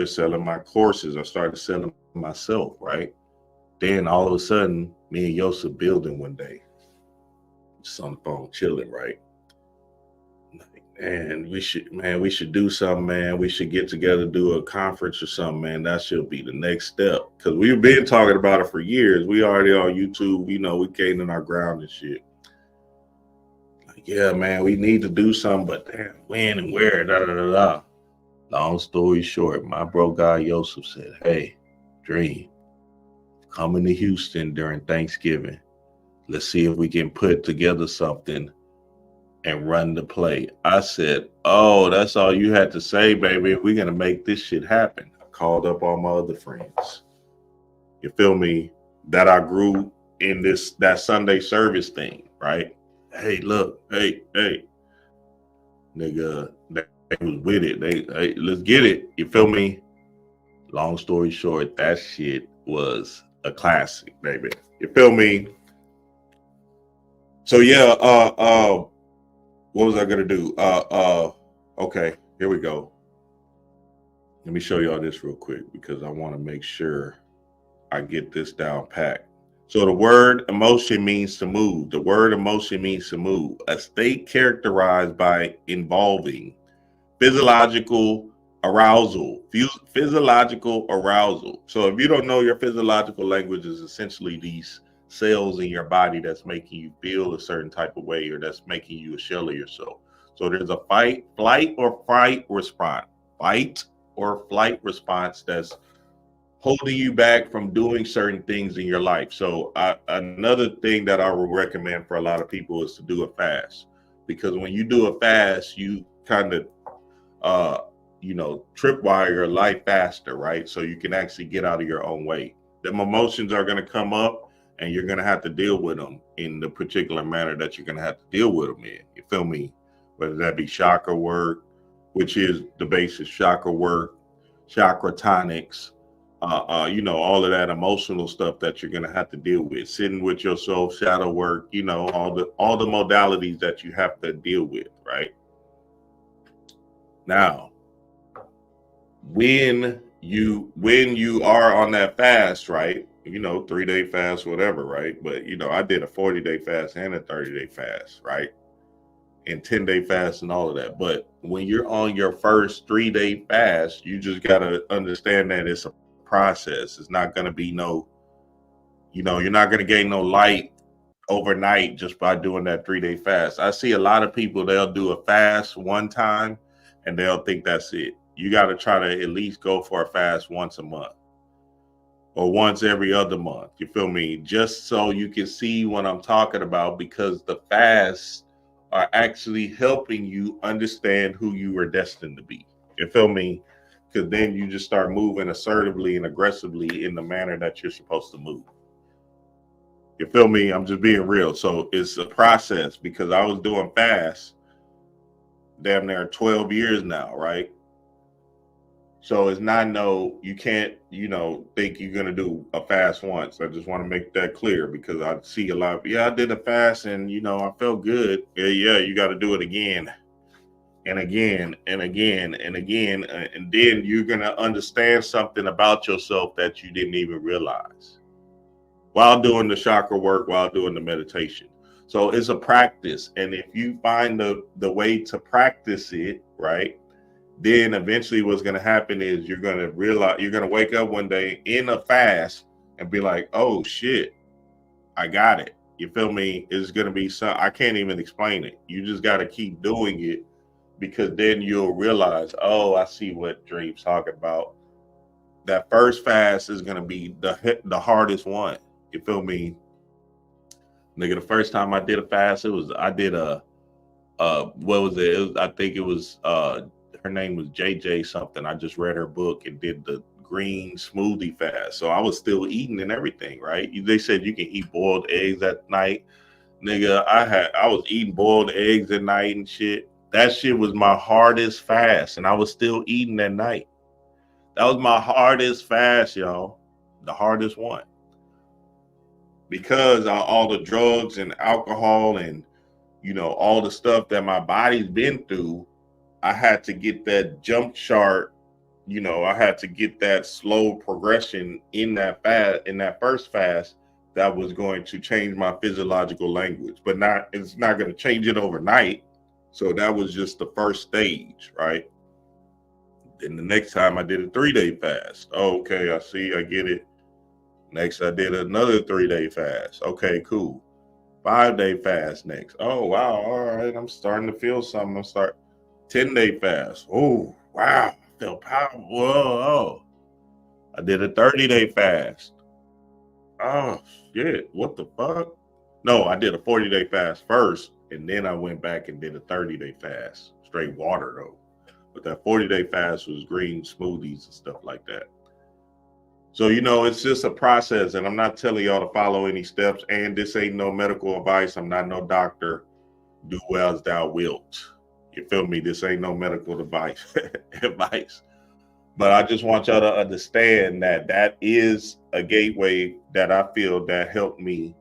Speaker 3: selling my courses. I started selling myself, right? Then all of a sudden, me and Yosef building one day. Just on the phone, chilling, right? Like, And we should do something, man. We should get together, do a conference or something, man. That should be the next step. Because we've been talking about it for years. We already on YouTube, you know, we gaining our ground and shit. Like, yeah, man, we need to do something, but damn, when and where, da da da da. Long story short, my bro guy Yosef said, hey, Dream, coming to Houston during Thanksgiving. Let's see if we can put together something and run the play. I said, oh, that's all you had to say, baby. If we're going to make this shit happen. I called up all my other friends. You feel me? That I grew in that Sunday service thing, right? Hey, look, hey. Nigga, they was with it. Hey, let's get it. You feel me? Long story short, that shit was a classic, baby. You feel me? So yeah, what was I gonna do? Okay, here we go. Let me show y'all this real quick because I want to make sure I get this down packed. So the word emotion means to move. The word emotion means to move. A state characterized by involving physiological arousal. Physiological arousal. So if you don't know, your physiological language is essentially these cells in your body that's making you feel a certain type of way, or that's making you a shell of yourself. So there's a flight or fight response. Fight or flight response that's holding you back from doing certain things in your life. So another thing that I would recommend for a lot of people is to do a fast, because when you do a fast, you kind of tripwire your life faster, right? So you can actually get out of your own way. Them emotions are going to come up, and you're going to have to deal with them in the particular manner that you're going to have to deal with them in. You feel me? Whether that be chakra work, which is the basis, chakra work, chakra tonics, all of that emotional stuff that you're going to have to deal with, sitting with yourself, shadow work, all the modalities that you have to deal with, right? Now, when you are on that fast, right? 3-day fast, whatever, right? But I did a 40-day fast and a 30-day fast, right? And 10-day fast and all of that. But when you're on your first 3-day fast, you just got to understand that it's a process. It's not going to be you're not going to gain no light overnight just by doing that 3-day fast. I see a lot of people, they'll do a fast one time and they'll think that's it. You got to try to at least go for a fast once a month or once every other month. You feel me? Just so you can see what I'm talking about, because the fasts are actually helping you understand who you are destined to be. You feel me? Because then you just start moving assertively and aggressively in the manner that you're supposed to move. You feel me? I'm just being real. So it's a process, because I was doing fast damn near 12 years now, right? So it's not you can't, think you're going to do a fast once. I just want to make that clear, because I see a lot of, I did a fast and, I felt good. Yeah, you got to do it again and again and again and again. And then you're going to understand something about yourself that you didn't even realize while doing the chakra work, while doing the meditation. So it's a practice. And if you find the way to practice it, right, then eventually what's going to happen is you're going to realize, you're going to wake up one day in a fast and be like, oh shit, I got it. You feel me? It's going to be I can't even explain it. You just got to keep doing it, because then you'll realize, oh, I see what Dream's talking about. That first fast is going to be the hardest one. You feel me? Nigga, the first time I did a fast, I think it was her name was JJ something. I just read her book and did the green smoothie fast. So I was still eating and everything, right? They said you can eat boiled eggs at night. Nigga, I was eating boiled eggs at night and shit. That shit was my hardest fast, and I was still eating at night. That was my hardest fast, y'all. The hardest one. Because all the drugs and alcohol and, all the stuff that my body's been through, I had to get that jump chart. I had to get that slow progression in that first fast that was going to change my physiological language. But it's not going to change it overnight. So that was just the first stage, right? Then the next time I did a 3-day fast. Oh, okay, I see, I get it. Next, I did another 3-day fast. Okay, cool. 5-day fast next. Oh, wow, all right, I'm starting to feel something. 10-day fast. Oh, wow, I feel powerful. Whoa. I did a 30-day fast. Oh, shit, what the fuck? No, I did a 40-day fast first, and then I went back and did a 30-day fast. Straight water, though. But that 40-day fast was green smoothies and stuff like that. So, it's just a process, and I'm not telling y'all to follow any steps, and this ain't no medical advice. I'm not no doctor. Do as thou wilt. You feel me? This ain't no medical advice. But I just want y'all to understand that is a gateway that I feel that helped me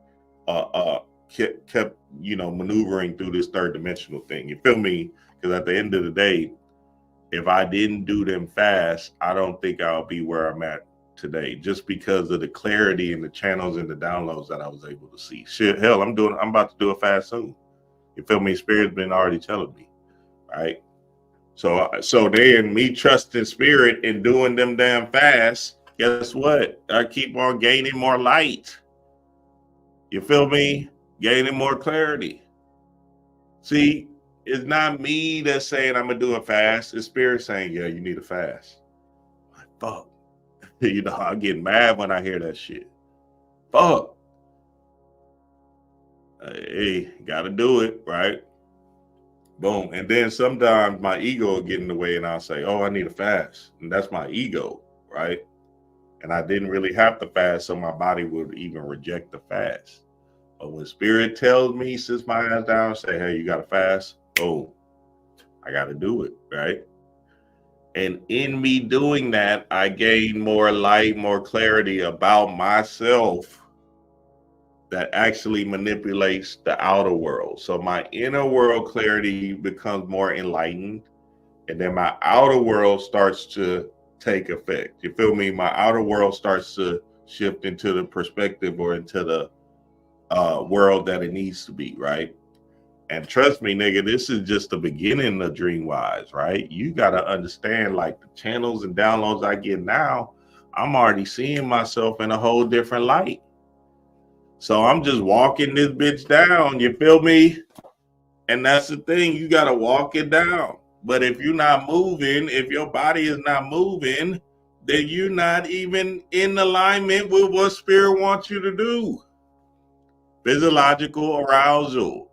Speaker 3: kept maneuvering through this third dimensional thing. You feel me? Because at the end of the day, if I didn't do them fast, I don't think I'll be where I'm at today, just because of the clarity and the channels and the downloads that I was able to see. Shit, hell, I'm about to do a fast soon. You feel me? Spirit's been already telling me, right? So then me trusting Spirit and doing them damn fast, guess what? I keep on gaining more light. You feel me? Gaining more clarity. See, it's not me that's saying I'm gonna do a fast. It's Spirit saying, yeah, you need a fast. Like, fuck. I get mad when I hear that shit. Fuck. Hey, gotta do it, right? Boom. And then sometimes my ego will get in the way and I'll say, oh, I need a fast. And that's my ego, right? And I didn't really have to fast, so my body would even reject the fast. But when Spirit tells me, sits my ass down and say, hey, you got to fast. Oh, I got to do it, right? And in me doing that, I gain more light, more clarity about myself that actually manipulates the outer world. So my inner world clarity becomes more enlightened, and then my outer world starts to take effect. You feel me? My outer world starts to shift into the perspective or into the world that it needs to be, right? And trust me, nigga, this is just the beginning of DreamWise, right? You got to understand, like, the channels and downloads I get now, I'm already seeing myself in a whole different light. So I'm just walking this bitch down, you feel me? And that's the thing, you got to walk it down. But if you're not moving, if your body is not moving, then you're not even in alignment with what Spirit wants you to do. Physiological arousal,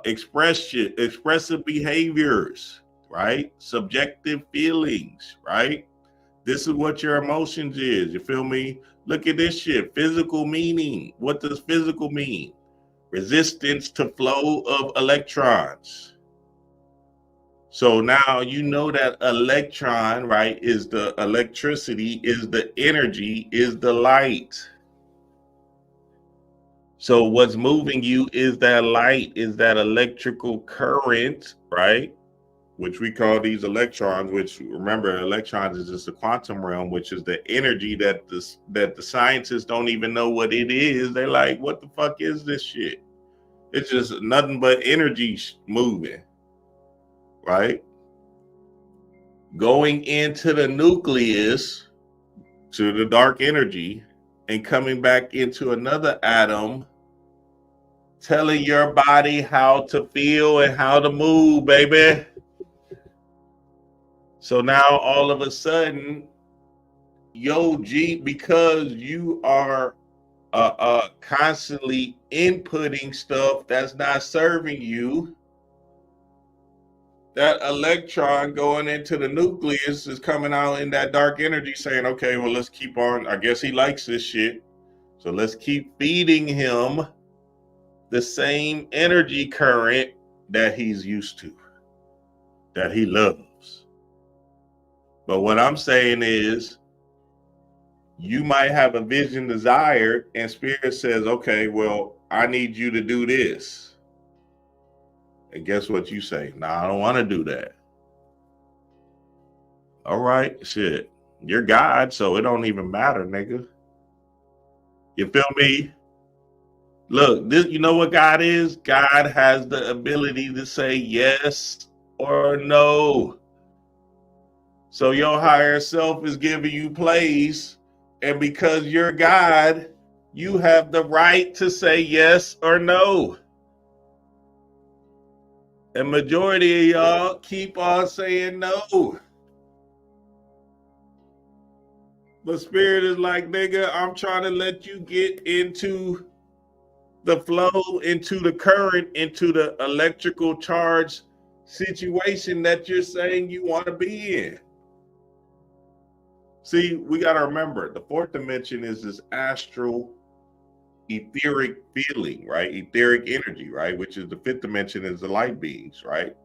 Speaker 3: expressive behaviors, right? Subjective feelings, right? This is what your emotions is. You feel me? Look at this shit. Physical meaning. What does physical mean? Resistance to flow of electrons. So now you know that electron, right, is the electricity, is the energy, is the light. So what's moving you is that light, is that electrical current, right? Which we call these electrons, which, remember, electrons is just the quantum realm, which is the energy that the scientists don't even know what it is. They're like, what the fuck is this shit? It's just nothing but energy moving, right? Going into the nucleus, to the dark energy, and coming back into another atom, telling your body how to feel and how to move, baby. So now all of a sudden, because you are constantly inputting stuff that's not serving you, that electron going into the nucleus is coming out in that dark energy saying, okay, well, let's keep on. I guess he likes this shit. So let's keep feeding him the same energy current that he's used to, that he loves. But what I'm saying is, you might have a vision desired, and Spirit says, okay, well, I need you to do this. And guess what you say? Nah, I don't want to do that. All right, shit. You're God, so it don't even matter, nigga. You feel me? Look, this, you know what God is? God has the ability to say yes or no. So your higher self is giving you plays, and because you're God, you have the right to say yes or no. And majority of y'all keep on saying no. But spirit is like, nigga, I'm trying to let you get into the flow, into the current, into the electrical charge situation that you're saying you want to be in. See, we got to remember the fourth dimension is this astral etheric feeling, right? Etheric energy, right? Which is the fifth dimension is the light beings, right?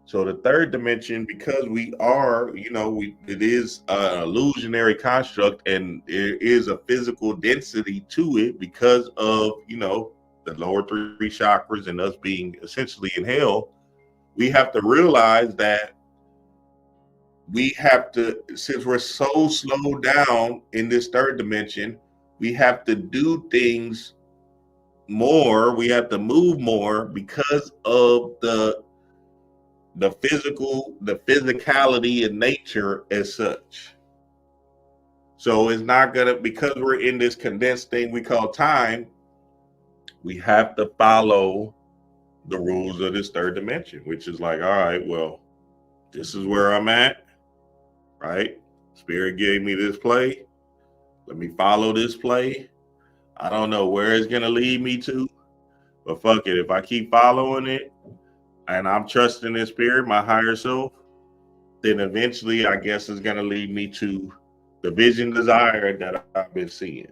Speaker 3: So the third dimension, because we are, it is an illusionary construct, and there is a physical density to it because of, the lower three chakras and us being essentially in hell. We have to realize that we have to, since we're so slowed down in this third dimension, we have to do things more. We have to move more because of the physicality in nature as such. So it's not gonna, because we're in this condensed thing we call time, we have to follow the rules of this third dimension, which is like, all right, well, this is where I'm at, right? Spirit gave me this play. Let me follow this play. I don't know where it's gonna lead me to, but fuck it. If I keep following it and I'm trusting in spirit, my higher self, then eventually I guess it's going to lead me to the vision desire that I've been seeing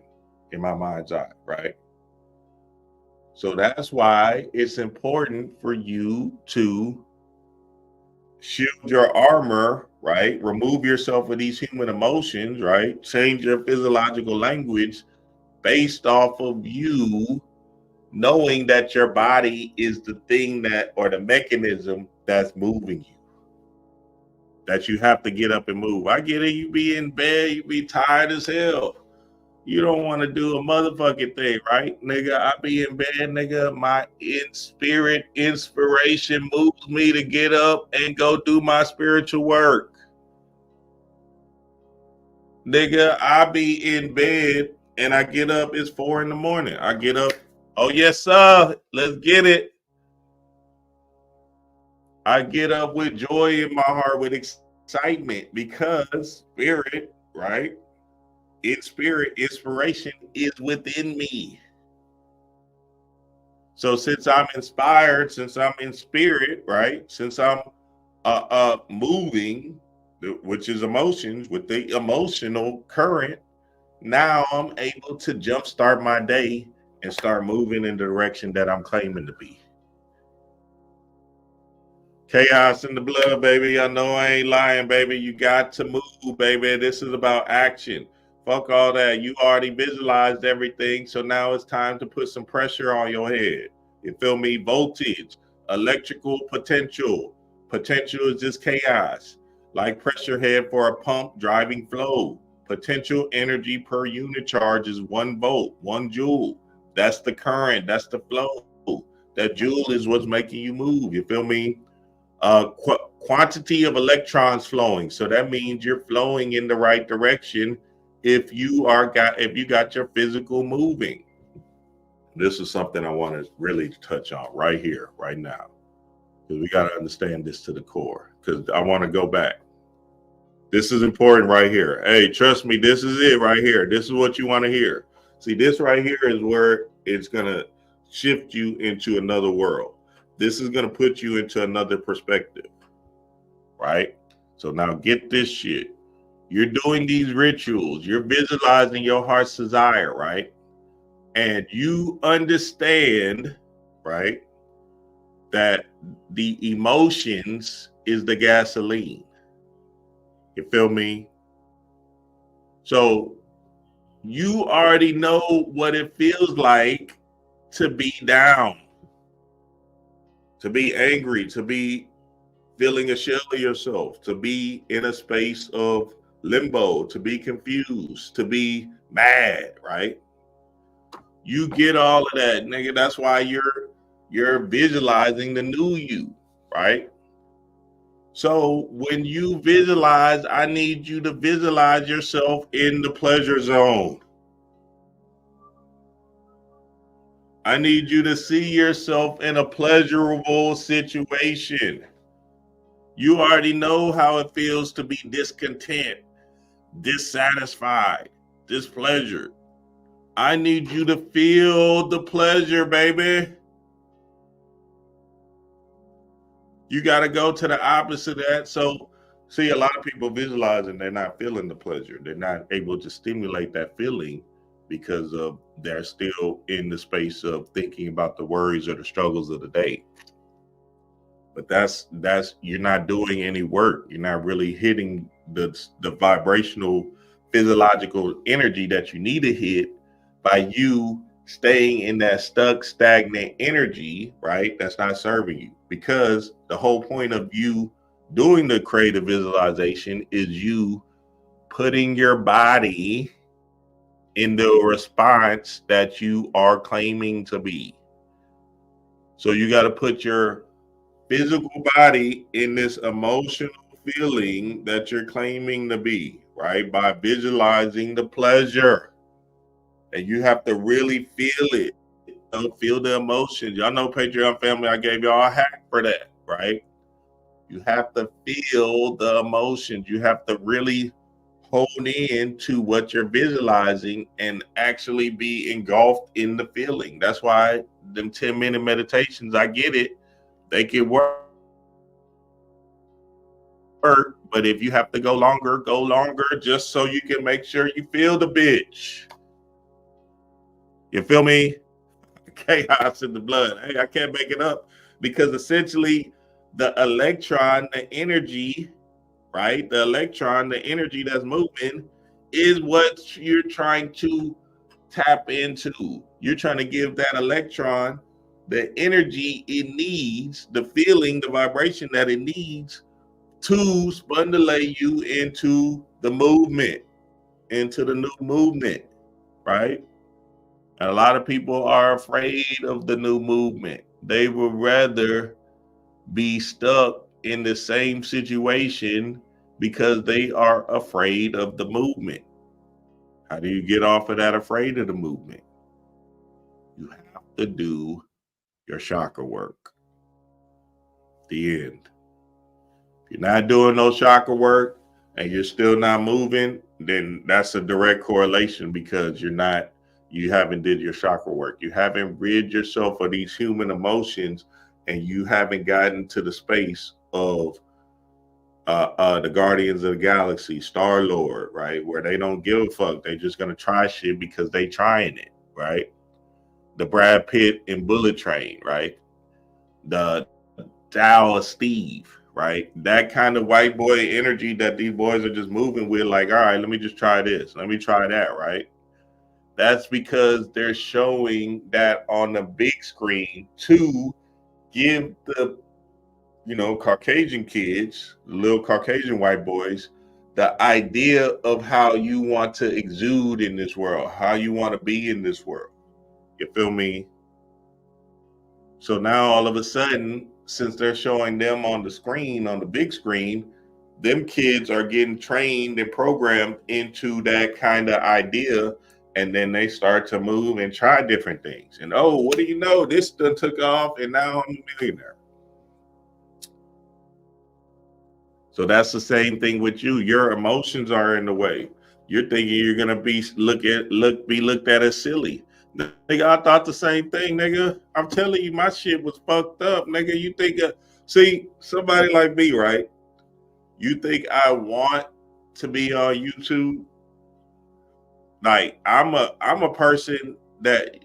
Speaker 3: in my mind's eye, right? So that's why it's important for you to shield your armor, right? Remove yourself of these human emotions, right? Change your physiological language based off of you knowing that your body is the thing that, or the mechanism that's moving you. That you have to get up and move. I get it. You be in bed, you be tired as hell. You don't want to do a motherfucking thing, right? Nigga, I be in bed, nigga. My spirit inspiration moves me to get up and go do my spiritual work. Nigga, I be in bed and I get up, it's 4 a.m. I get up, oh yes, sir, let's get it. I get up with joy in my heart, with excitement, because spirit, right? In spirit, inspiration is within me. So since I'm inspired, since I'm in spirit, right? Since I'm moving, which is emotions, with the emotional current, now I'm able to jumpstart my day and start moving in the direction that I'm claiming to be. Chaos in the blood, baby. I know I ain't lying, baby. You got to move, baby. This is about action. Fuck all that. You already visualized everything, so now it's time to put some pressure on your head. You feel me? Voltage, electrical potential. Potential is just chaos. Like pressure head for a pump driving flow. Potential energy per unit charge is 1 volt, 1 joule. That's the current. That's the flow. That joule is what's making you move. You feel me? Quantity of electrons flowing. So that means you're flowing in the right direction if you got your physical moving. This is something I want to really touch on right here, right now, because we got to understand this to the core, because I want to go back. This is important right here. Hey, trust me, this is it right here. This is what you want to hear. See, this right here is where it's going to shift you into another world. This is going to put you into another perspective, right? So now get this shit. You're doing these rituals. You're visualizing your heart's desire, right? And you understand, right, that the emotions is the gasoline. You feel me? So you already know what it feels like to be down, to be angry, to be feeling a shell of yourself, to be in a space of limbo, to be confused, to be mad, right? You get all of that, nigga. That's why you're visualizing the new you, right? So when you visualize, I need you to visualize yourself in the pleasure zone. I need you to see yourself in a pleasurable situation. You already know how it feels to be discontent, dissatisfied, displeasured. I need you to feel the pleasure, baby. You got to go to the opposite of that. So, see, a lot of people visualizing they're not feeling the pleasure. They're not able to stimulate that feeling because of they're still in the space of thinking about the worries or the struggles of the day. But that's you're not doing any work. You're not really hitting the vibrational physiological energy that you need to hit by you staying in that stuck, stagnant energy, right? That's not serving you, because the whole point of you doing the creative visualization is you putting your body in the response that you are claiming to be. So you got to put your physical body in this emotional feeling that you're claiming to be, right? By visualizing the pleasure. And you have to really feel it. Feel the emotions. Y'all know, Patreon family, I gave y'all a hack for that, right? You have to feel the emotions. You have to really hone in to what you're visualizing and actually be engulfed in the feeling. That's why them 10-minute meditations, I get it, they can work. But if you have to go longer just so you can make sure you feel the bitch. You feel me? Chaos in the blood. Hey, I can't make it up, because essentially the electron, the energy, right? The electron, the energy that's moving is what you're trying to tap into. You're trying to give that electron the energy it needs, the feeling, the vibration that it needs to spundulate you into the movement, into the new movement, right? And a lot of people are afraid of the new movement. They would rather be stuck in the same situation because they are afraid of the movement. How do you get off of that afraid of the movement? You have to do your chakra work. The end. If you're not doing no chakra work and you're still not moving, then that's a direct correlation, because you haven't did your chakra work. You haven't rid yourself of these human emotions, and you haven't gotten to the space of the Guardians of the Galaxy, Star-Lord, right? Where they don't give a fuck. They're just gonna try shit because they trying it, right? The Brad Pitt and Bullet Train, right? The Tao of Steve, right? That kind of white boy energy that these boys are just moving with, like, all right, let me just try this. Let me try that, right? That's because they're showing that on the big screen to give the, Caucasian kids, little Caucasian white boys, the idea of how you want to exude in this world, how you want to be in this world. You feel me? So now all of a sudden, since they're showing them on the screen, on the big screen, them kids are getting trained and programmed into that kind of idea. And then they start to move and try different things. And what do you know? This done took off, and now I'm a millionaire. So that's the same thing with you. Your emotions are in the way. You're thinking you're gonna be looked at as silly. Nigga, I thought the same thing, nigga. I'm telling you, my shit was fucked up, nigga. You think, see, somebody like me, right? You think I want to be on YouTube? Like, I'm a person that,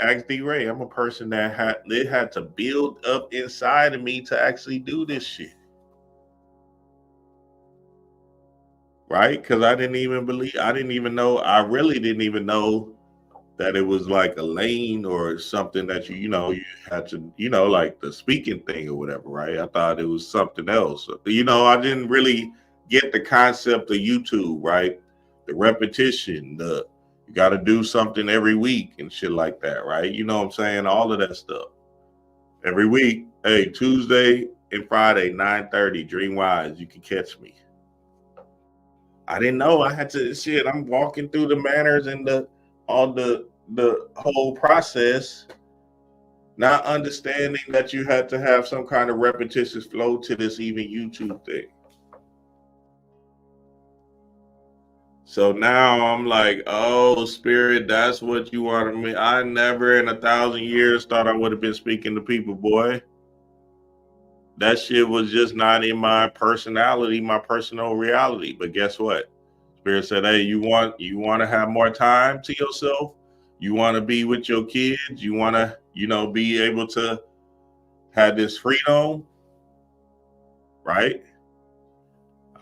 Speaker 3: ask D-Ray, I'm a person that had to build up inside of me to actually do this shit. Right? Because I really didn't even know that it was like a lane or something that you had to, like the speaking thing or whatever, right? I thought it was something else. I didn't really get the concept of YouTube, right? The repetition, You got to do something every week and shit like that, right? You know what I'm saying? All of that stuff. Every week, hey, Tuesday and Friday, 9:30, DreamWise, you can catch me. I didn't know I had to, shit, I'm walking through the manners and the whole process, not understanding that you had to have some kind of repetitious flow to this even YouTube thing. So now I'm like, oh, Spirit, that's what you wanted me. I never in 1,000 years thought I would have been speaking to people, boy. That shit was just not in my personality, my personal reality. But guess what? Spirit said, hey, you want to have more time to yourself? You want to be with your kids? You want to, be able to have this freedom, right?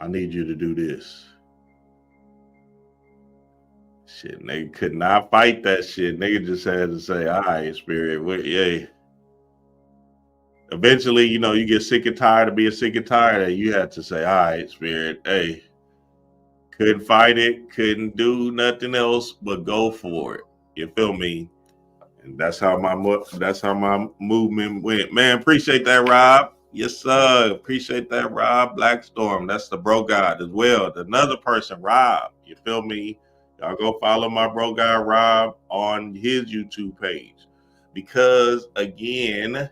Speaker 3: I need you to do this. Shit, nigga could not fight that shit. Nigga just had to say, all right, Spirit, yay. Eventually, you get sick and tired of being sick and tired, and you had to say, all right, Spirit, hey, couldn't fight it, couldn't do nothing else but go for it. You feel me? And that's how my movement went. Man, appreciate that, Rob. Yes, sir. Appreciate that, Rob Blackstorm. That's the bro god as well. Another person, Rob. You feel me? Y'all go follow my bro guy Rob on his YouTube page, because again,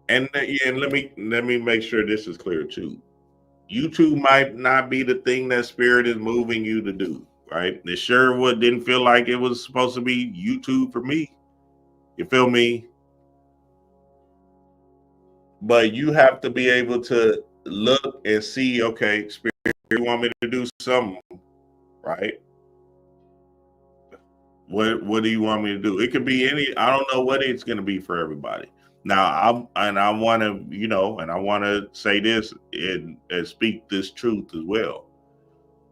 Speaker 3: and let me make sure this is clear too. YouTube might not be the thing that Spirit is moving you to do, right? It sure didn't feel like it was supposed to be YouTube for me. You feel me? But you have to be able to look and see, okay, Spirit, you want me to do something, right? What do you want me to do? It could be I don't know what it's going to be for everybody. Now, I want to say this and speak this truth as well.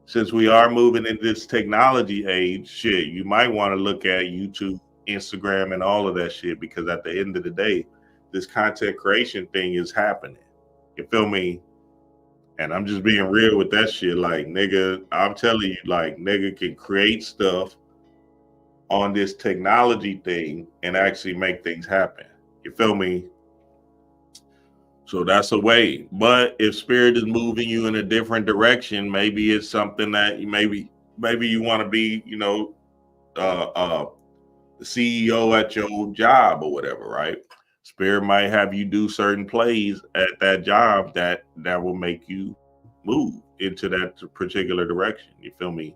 Speaker 3: Since we are moving in this technology age, shit, you might want to look at YouTube, Instagram, and all of that shit, because at the end of the day, this content creation thing is happening. You feel me? And I'm just being real with that shit. Like, nigga, I'm telling you, like, nigga can create stuff on this technology thing and actually make things happen. You feel me? So that's a way. But if Spirit is moving you in a different direction, maybe it's something that maybe you want to be, the CEO at your job or whatever, right? Spirit might have you do certain plays at that job that will make you move into that particular direction. You feel me?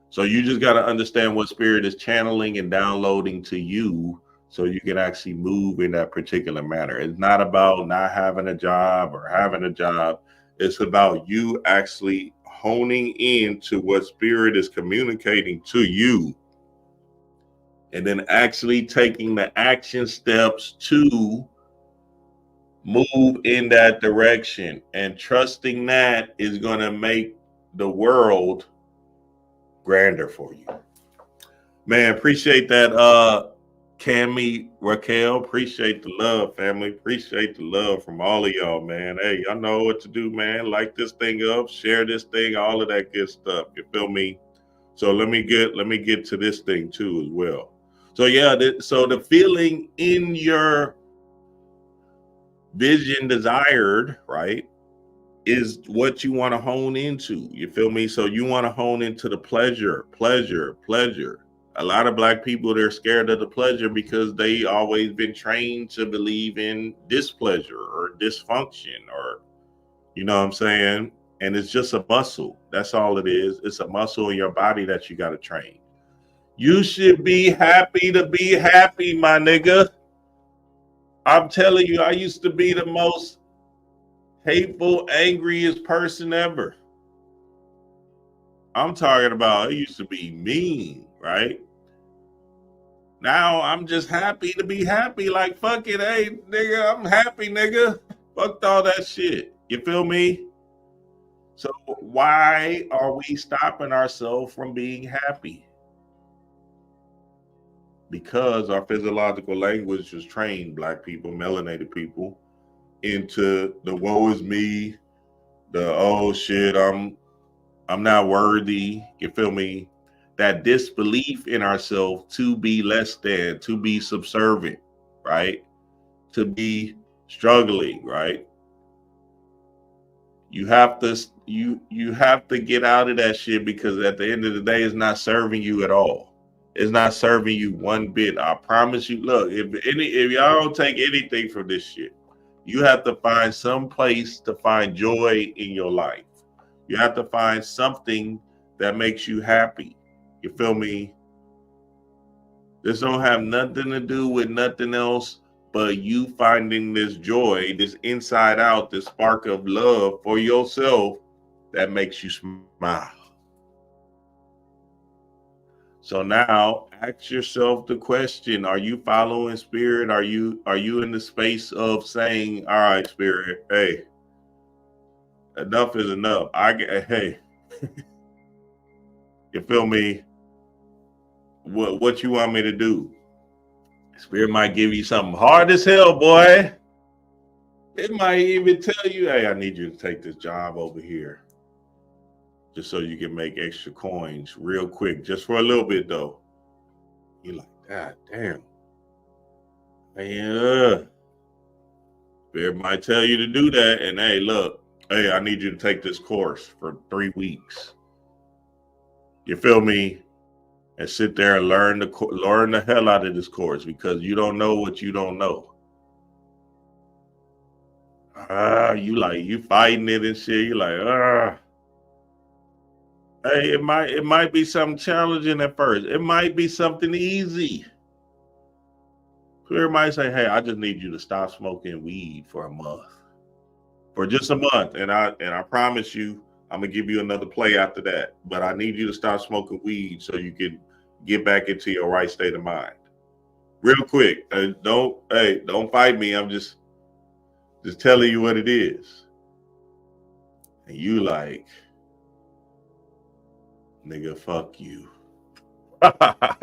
Speaker 3: So you just got to understand what Spirit is channeling and downloading to you, so you can actually move in that particular manner. It's not about not having a job or having a job. It's about you actually honing in to what Spirit is communicating to you, and then actually taking the action steps to move in that direction, and trusting that is going to make the world grander for you. Man, appreciate that, Cammy, Raquel. Appreciate the love, family. Appreciate the love from all of y'all, man. Hey, y'all know what to do, man. Like this thing up, share this thing, all of that good stuff. You feel me? So let me get to this thing too as well. So yeah, so the feeling in your vision desired, right, is what you want to hone into. You feel me? So you want to hone into the pleasure. A lot of Black people, they're scared of the pleasure because they always been trained to believe in displeasure or dysfunction, or, you know what I'm saying? And it's just a muscle. That's all it is. It's a muscle in your body that you got to train. You should be happy to be happy, my nigga. I'm telling you, I used to be the most hateful, angriest person ever. I'm talking about, I used to be mean, right? Now I'm just happy to be happy. Like, fuck it, hey, nigga, I'm happy, nigga. Fuck all that shit. You feel me? So why are we stopping ourselves from being happy? Because our physiological language was trained, Black people, melanated people, into the woe is me, the oh shit, I'm not worthy. You feel me? that disbelief in ourselves to be less than, to be subservient, right? To be struggling, right? You have to get out of that shit, because at the end of the day, it's not serving you at all. It's not serving you one bit. I promise you. Look, if y'all don't take anything from this shit, you have to find some place to find joy in your life. You have to find something that makes you happy. You feel me? This don't have nothing to do with nothing else but you finding this joy, this inside out, this spark of love for yourself that makes you smile. So now ask yourself the question, are you following spirit? Are you in the space of saying, all right, spirit, hey, enough is enough. Hey, you feel me? What you want me to do? Spirit might give you something hard as hell, boy. It might even tell you, hey, I need you to take this job over here, just so you can make extra coins real quick, just for a little bit though. You're like, God damn. Man, Spirit might tell you to do that, and hey, look, hey, I need you to take this course for 3 weeks. You feel me? And sit there and learn the hell out of this course, because you don't know what you don't know. You fighting it and shit. You like, hey, it might be something challenging at first. It might be something easy. Spirit might say, hey, I just need you to stop smoking weed for a month, for just a month, and I promise you, I'm gonna give you another play after that. But I need you to stop smoking weed so you can get back into your right state of mind. Real quick. Don't fight me. I'm just telling you what it is. And you like, nigga, fuck you.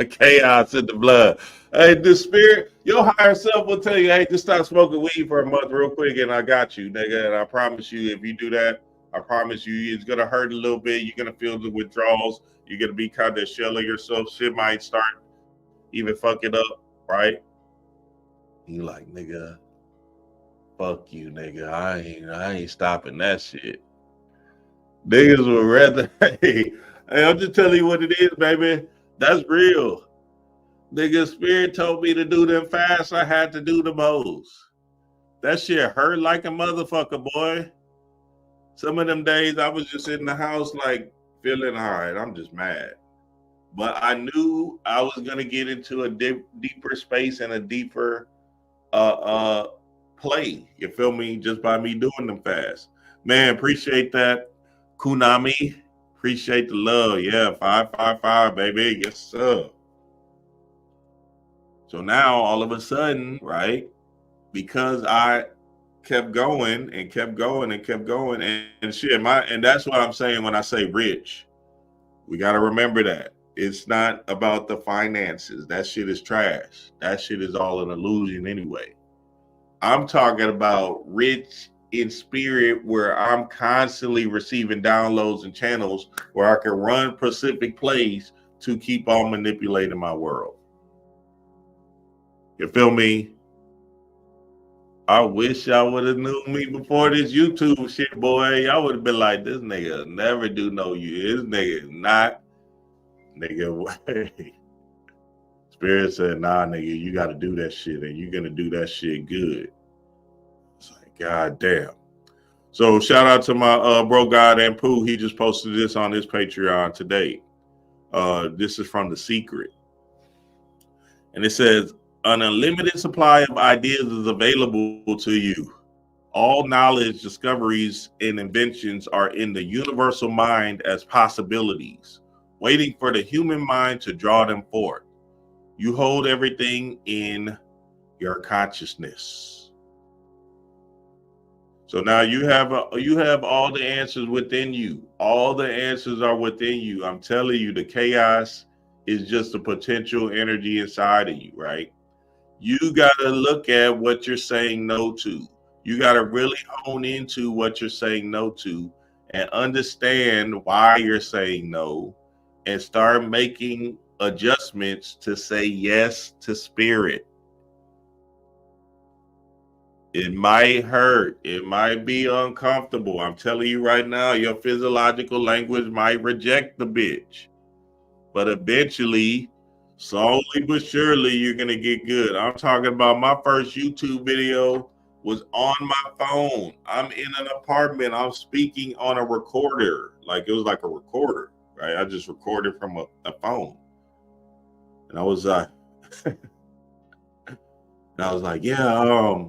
Speaker 3: Chaos in the blood. Hey, the spirit, your higher self will tell you, hey, just stop smoking weed for a month real quick, and I got you, nigga. And I promise you, if you do that, I promise you, it's gonna hurt a little bit. You're gonna feel the withdrawals. You're gonna be kind of shelling yourself. Shit might start even fucking up, right? You like, nigga, fuck you, nigga. I ain't stopping that shit. Niggas would rather, hey, I'm just telling you what it is, baby. That's real. Nigga, spirit told me to do them fast. I had to do the most. That shit hurt like a motherfucker, boy. Some of them days I was just in the house like feeling all right. I'm just mad. But I knew I was going to get into a deeper space and a deeper play. You feel me? Just by me doing them fast. Man, appreciate that. Kunami. Appreciate the love. Yeah, 555, baby. Yes, sir. So now all of a sudden, right, because I kept going and kept going and kept going and shit. And that's what I'm saying when I say rich. We got to remember that. It's not about the finances. That shit is trash. That shit is all an illusion anyway. I'm talking about rich in spirit, where I'm constantly receiving downloads and channels where I can run specific plays to keep on manipulating my world. You feel me? I wish y'all would have knew me before this YouTube shit, boy. Y'all would have been like, this nigga never do know you. This nigga is not, nigga. Spirit said, nah, nigga, you got to do that shit, and you're going to do that shit good. It's like, God damn. So shout out to my bro God and Pooh. He just posted this on his Patreon today. This is from The Secret. And it says, an unlimited supply of ideas is available to you. All knowledge, discoveries, and inventions are in the universal mind as possibilities, waiting for the human mind to draw them forth. You hold everything in your consciousness. So now you have all the answers within you. All the answers are within you. I'm telling you, the chaos is just the potential energy inside of you, right? You got to look at what you're saying no to. You got to really hone into what you're saying no to and understand why you're saying no, and start making adjustments to say yes to spirit. It might hurt. It might be uncomfortable. I'm telling you right now, your physiological language might reject the bitch. But eventually, slowly but surely, you're going to get good. I'm talking about my first YouTube video was on my phone. I'm in an apartment. I'm speaking on a recorder. Like it was like a recorder, right? I just recorded from a phone. And I was like, yeah,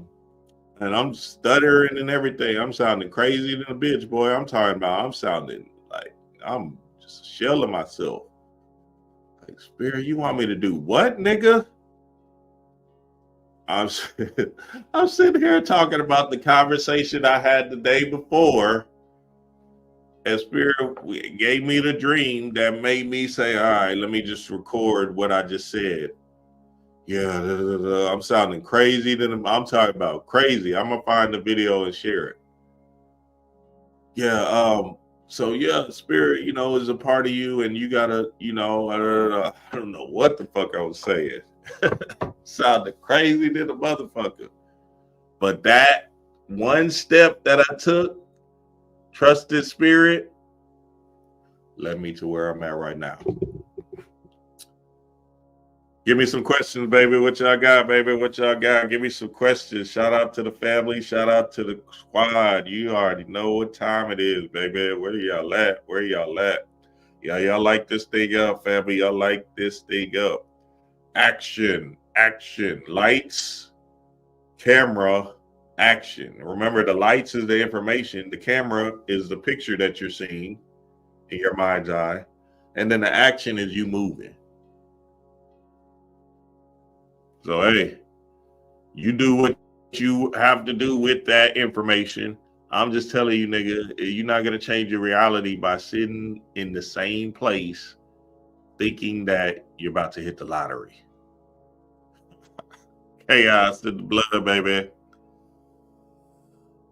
Speaker 3: and I'm stuttering and everything. I'm sounding crazy than a bitch, boy. I'm talking about I'm sounding like I'm just a shell of myself. Like, Spirit, you want me to do what, nigga? I'm sitting here talking about the conversation I had the day before, and Spirit gave me the dream that made me say, all right, let me just record what I just said. Yeah, I'm sounding crazy. I'm talking about crazy. I'm gonna find the video and share it. Yeah, so yeah, spirit, is a part of you, and you gotta, I don't know what the fuck I was saying. Sounded crazy than a motherfucker. But that one step that I took, trusted spirit, led me to where I'm at right now. Give me some questions, baby. What y'all got, baby? What y'all got? Give me some questions. Shout out to the family. Shout out to the squad. You already know what time it is, baby. Where y'all at? Where y'all at? Yeah, y'all like this thing up, family. Y'all like this thing up. Action, action. Lights, camera, action. Remember, the lights is the information. The camera is the picture that you're seeing in your mind's eye. And then the action is you moving. So, hey, you do what you have to do with that information. I'm just telling you, nigga, you're not going to change your reality by sitting in the same place thinking that you're about to hit the lottery. Chaos in the blood, baby.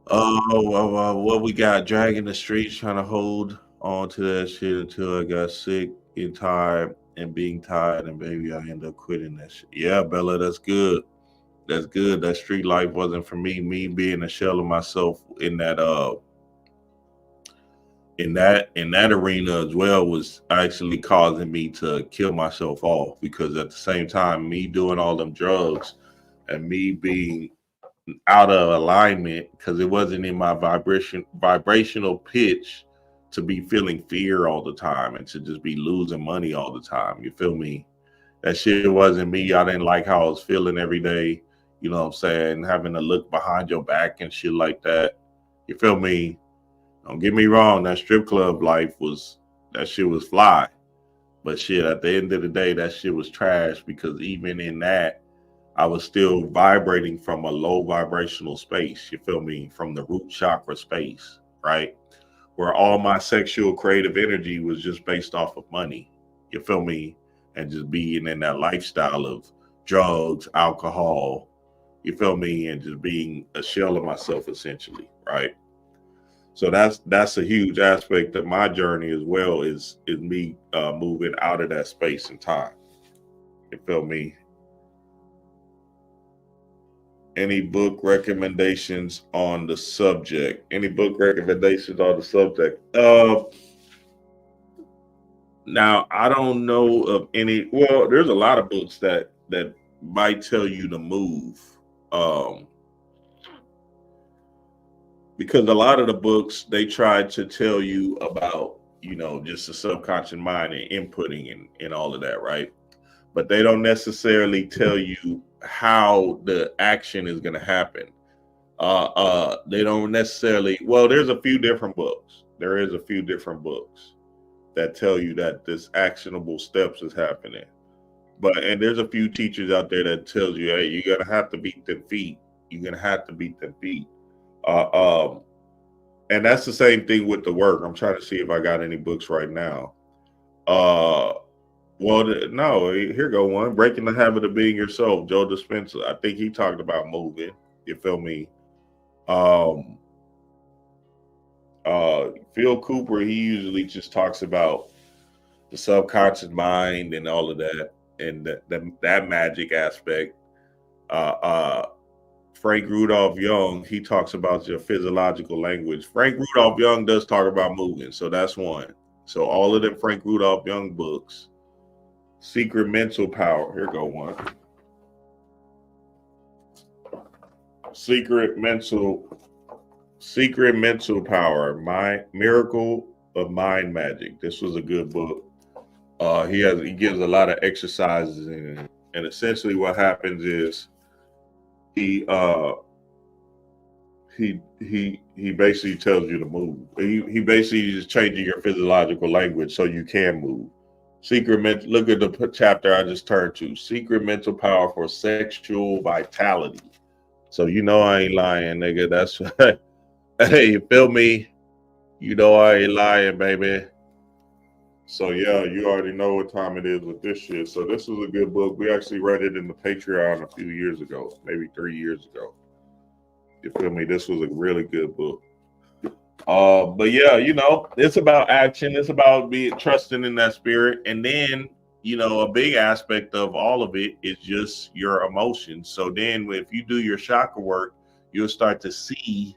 Speaker 3: Oh, what we got? Dragging the streets, trying to hold on to that shit until I got sick and tired and being tired, and baby, I ended up quitting that shit. Yeah, Bella, that's good. That's good. That street life wasn't for me. Me being a shell of myself in that arena as well was actually causing me to kill myself off, because at the same time, me doing all them drugs and me being out of alignment because it wasn't in my vibrational pitch to be feeling fear all the time and to just be losing money all the time. You feel me? That shit wasn't me. I didn't like how I was feeling every day. You know what I'm saying? Having to look behind your back and shit like that. You feel me? Don't get me wrong. That strip club life that shit was fly. But shit, at the end of the day, that shit was trash, because even in that, I was still vibrating from a low vibrational space. You feel me? From the root chakra space, right? Where all my sexual creative energy was just based off of money. You feel me? And just being in that lifestyle of drugs, alcohol, you feel me? And just being a shell of myself, essentially, right? So that's a huge aspect of my journey as well, is me moving out of that space and time. You feel me? Any book recommendations on the subject? Any book recommendations on the subject? Now, I don't know of any. Well, there's a lot of books that might tell you to move, because a lot of the books, they try to tell you about, just the subconscious mind and inputting and all of that, right? But they don't necessarily tell you how the action is going to happen. They don't necessarily. Well, there's a few different books. There is a few different books that tell you that this actionable steps is happening. And there's a few teachers out there that tells you, hey, you're gonna have to beat them feet. You're gonna have to beat them feet. And that's the same thing with the work. I'm trying to see if I got any books right now. Well, no, here go one. Breaking the Habit of Being Yourself, Joe Dispenza. I think he talked about moving. You feel me? Phil Cooper, he usually just talks about the subconscious mind and all of that, and that magic aspect. Frank Rudolph Young, he talks about your physiological language. Frank Rudolph Young does talk about moving, so that's one. So all of them Frank Rudolph Young books, Secret Mental Power. Here go one. Secret Mental Power, Miracle of Mind Magic. This was a good book. He gives a lot of exercises in it, and essentially what happens is he basically tells you to move. He basically is changing your physiological language so you can move. Look at the chapter I just turned to. Secret Mental Power for Sexual Vitality. So you know I ain't lying, nigga. That's hey, you feel me? You know I ain't lying, baby. So yeah, you already know what time it is with this shit. So this was a good book. We actually read it in the Patreon a few years ago, maybe 3 years ago. You feel me? This was a really good book. But yeah, you know, it's about action. It's about trusting in that spirit. And then, you know, a big aspect of all of it is just your emotions. So then if you do your chakra work, you'll start to see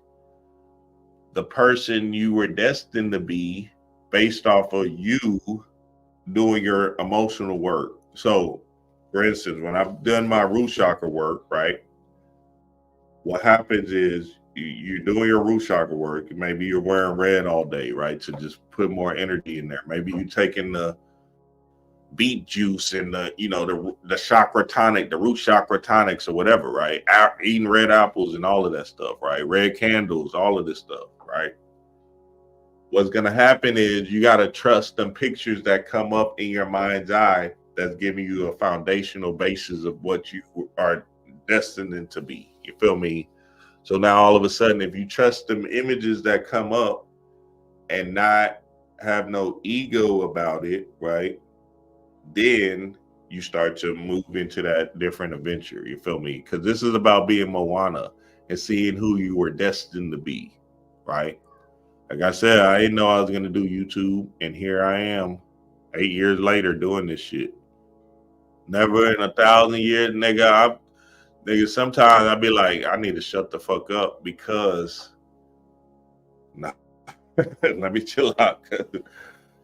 Speaker 3: the person you were destined to be based off of you doing your emotional work. So, for instance, when I've done my root chakra work, right, what happens is you're doing your root chakra work. Maybe you're wearing red all day, right, to just put more energy in there. Maybe you're taking the beet juice and the chakra tonic, the root chakra tonics or whatever, right? Eating red apples and all of that stuff, right? Red candles, all of this stuff, right? What's going to happen is you got to trust them pictures that come up in your mind's eye that's giving you a foundational basis of what you are destined to be. You feel me? So now all of a sudden, if you trust them images that come up and not have no ego about it, right? Then you start to move into that different adventure. You feel me? Because this is about being Moana and seeing who you were destined to be, right? Like I said, I didn't know I was going to do YouTube, and here I am 8 years later doing this shit. Never in 1,000 years, nigga. Sometimes I be like, I need to shut the fuck up because, nah, let me chill out.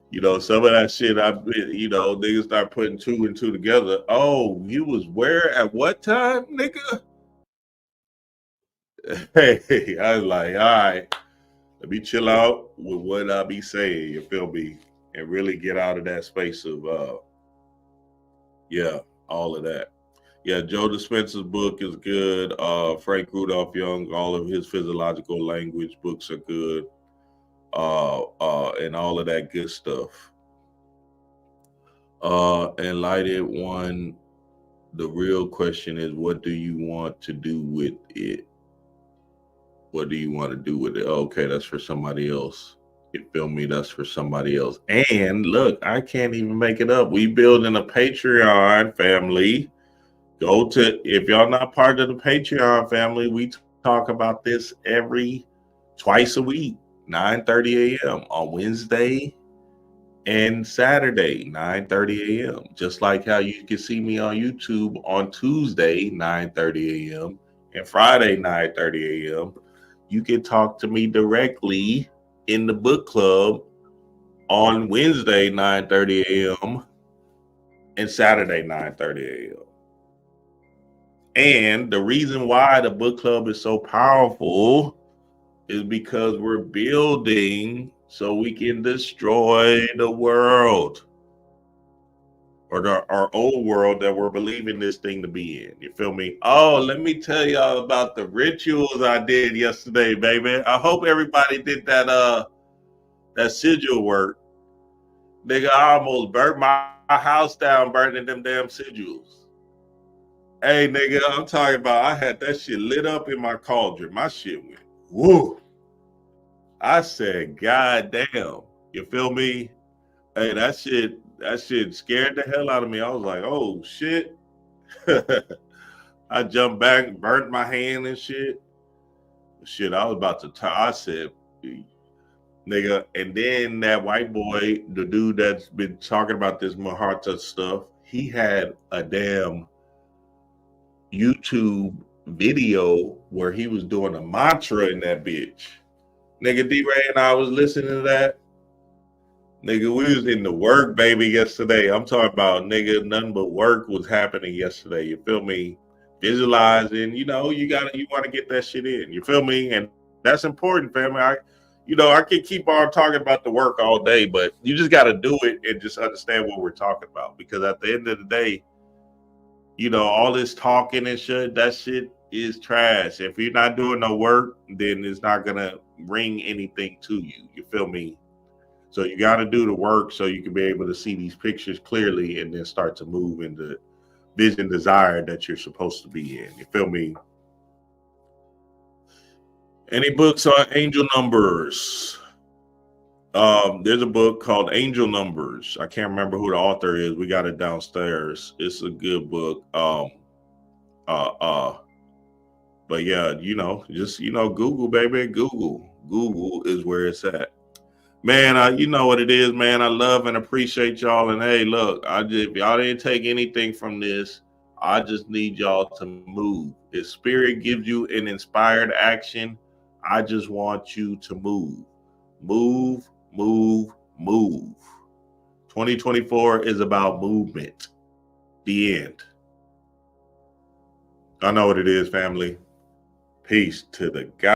Speaker 3: You know, some of that shit, niggas start putting 2 and 2 together. Oh, you was where at what time, nigga? Hey, I was like, all right. Let me chill out with what I be saying, you feel me? And really get out of that space of, all of that. Yeah, Joe Dispenza's book is good. Frank Rudolph Young, all of his physiological language books are good. And all of that good stuff. Enlightened One, the real question is, what do you want to do with it? What do you want to do with it? Okay, that's for somebody else. You feel me? That's for somebody else. And look, I can't even make it up. We building a Patreon family. If y'all not part of the Patreon family, we talk about this twice a week, 9:30 a.m. on Wednesday and Saturday, 9:30 a.m. Just like how you can see me on YouTube on Tuesday, 9:30 a.m. and Friday, 9:30 a.m. You can talk to me directly in the book club on Wednesday, 9:30 a.m. and Saturday, 9:30 a.m. And the reason why the book club is so powerful is because we're building so we can destroy the world, or our old world that we're believing this thing to be in. You feel me? Oh, let me tell y'all about the rituals I did yesterday, baby. I hope everybody did that sigil work. Nigga, I almost burnt my house down burning them damn sigils. Hey, nigga, I'm talking about I had that shit lit up in my cauldron. My shit went, woo. I said, God damn. You feel me? Hey, that shit scared the hell out of me. I was like, oh shit. I jumped back, burnt my hand and shit. Shit, I was about to I said, nigga. And then that white boy, the dude that's been talking about this Mahatma stuff, he had a damn YouTube video where he was doing a mantra in that bitch. Nigga, D-Ray and I was listening to that. Nigga, we was in the work, baby, yesterday. I'm talking about, nigga, nothing but work was happening yesterday. You feel me? Visualizing, you want to get that shit in. You feel me? And that's important, family. I can keep on talking about the work all day, but you just got to do it and just understand what we're talking about. Because at the end of the day, all this talking and shit, that shit is trash. If you're not doing no work, then it's not going to bring anything to you. You feel me? So you got to do the work so you can be able to see these pictures clearly and then start to move into vision desire that you're supposed to be in. You feel me? Any books on angel numbers? There's a book called Angel Numbers. I can't remember who the author is. We got it downstairs. It's a good book. But yeah, just Google, baby. Google is where it's at. Man, you know what it is, man. I love and appreciate y'all. And hey, look, if y'all didn't take anything from this, I just need y'all to move. If spirit gives you an inspired action, I just want you to move. Move, move, move. 2024 is about movement. The end. I know what it is, family. Peace to the God.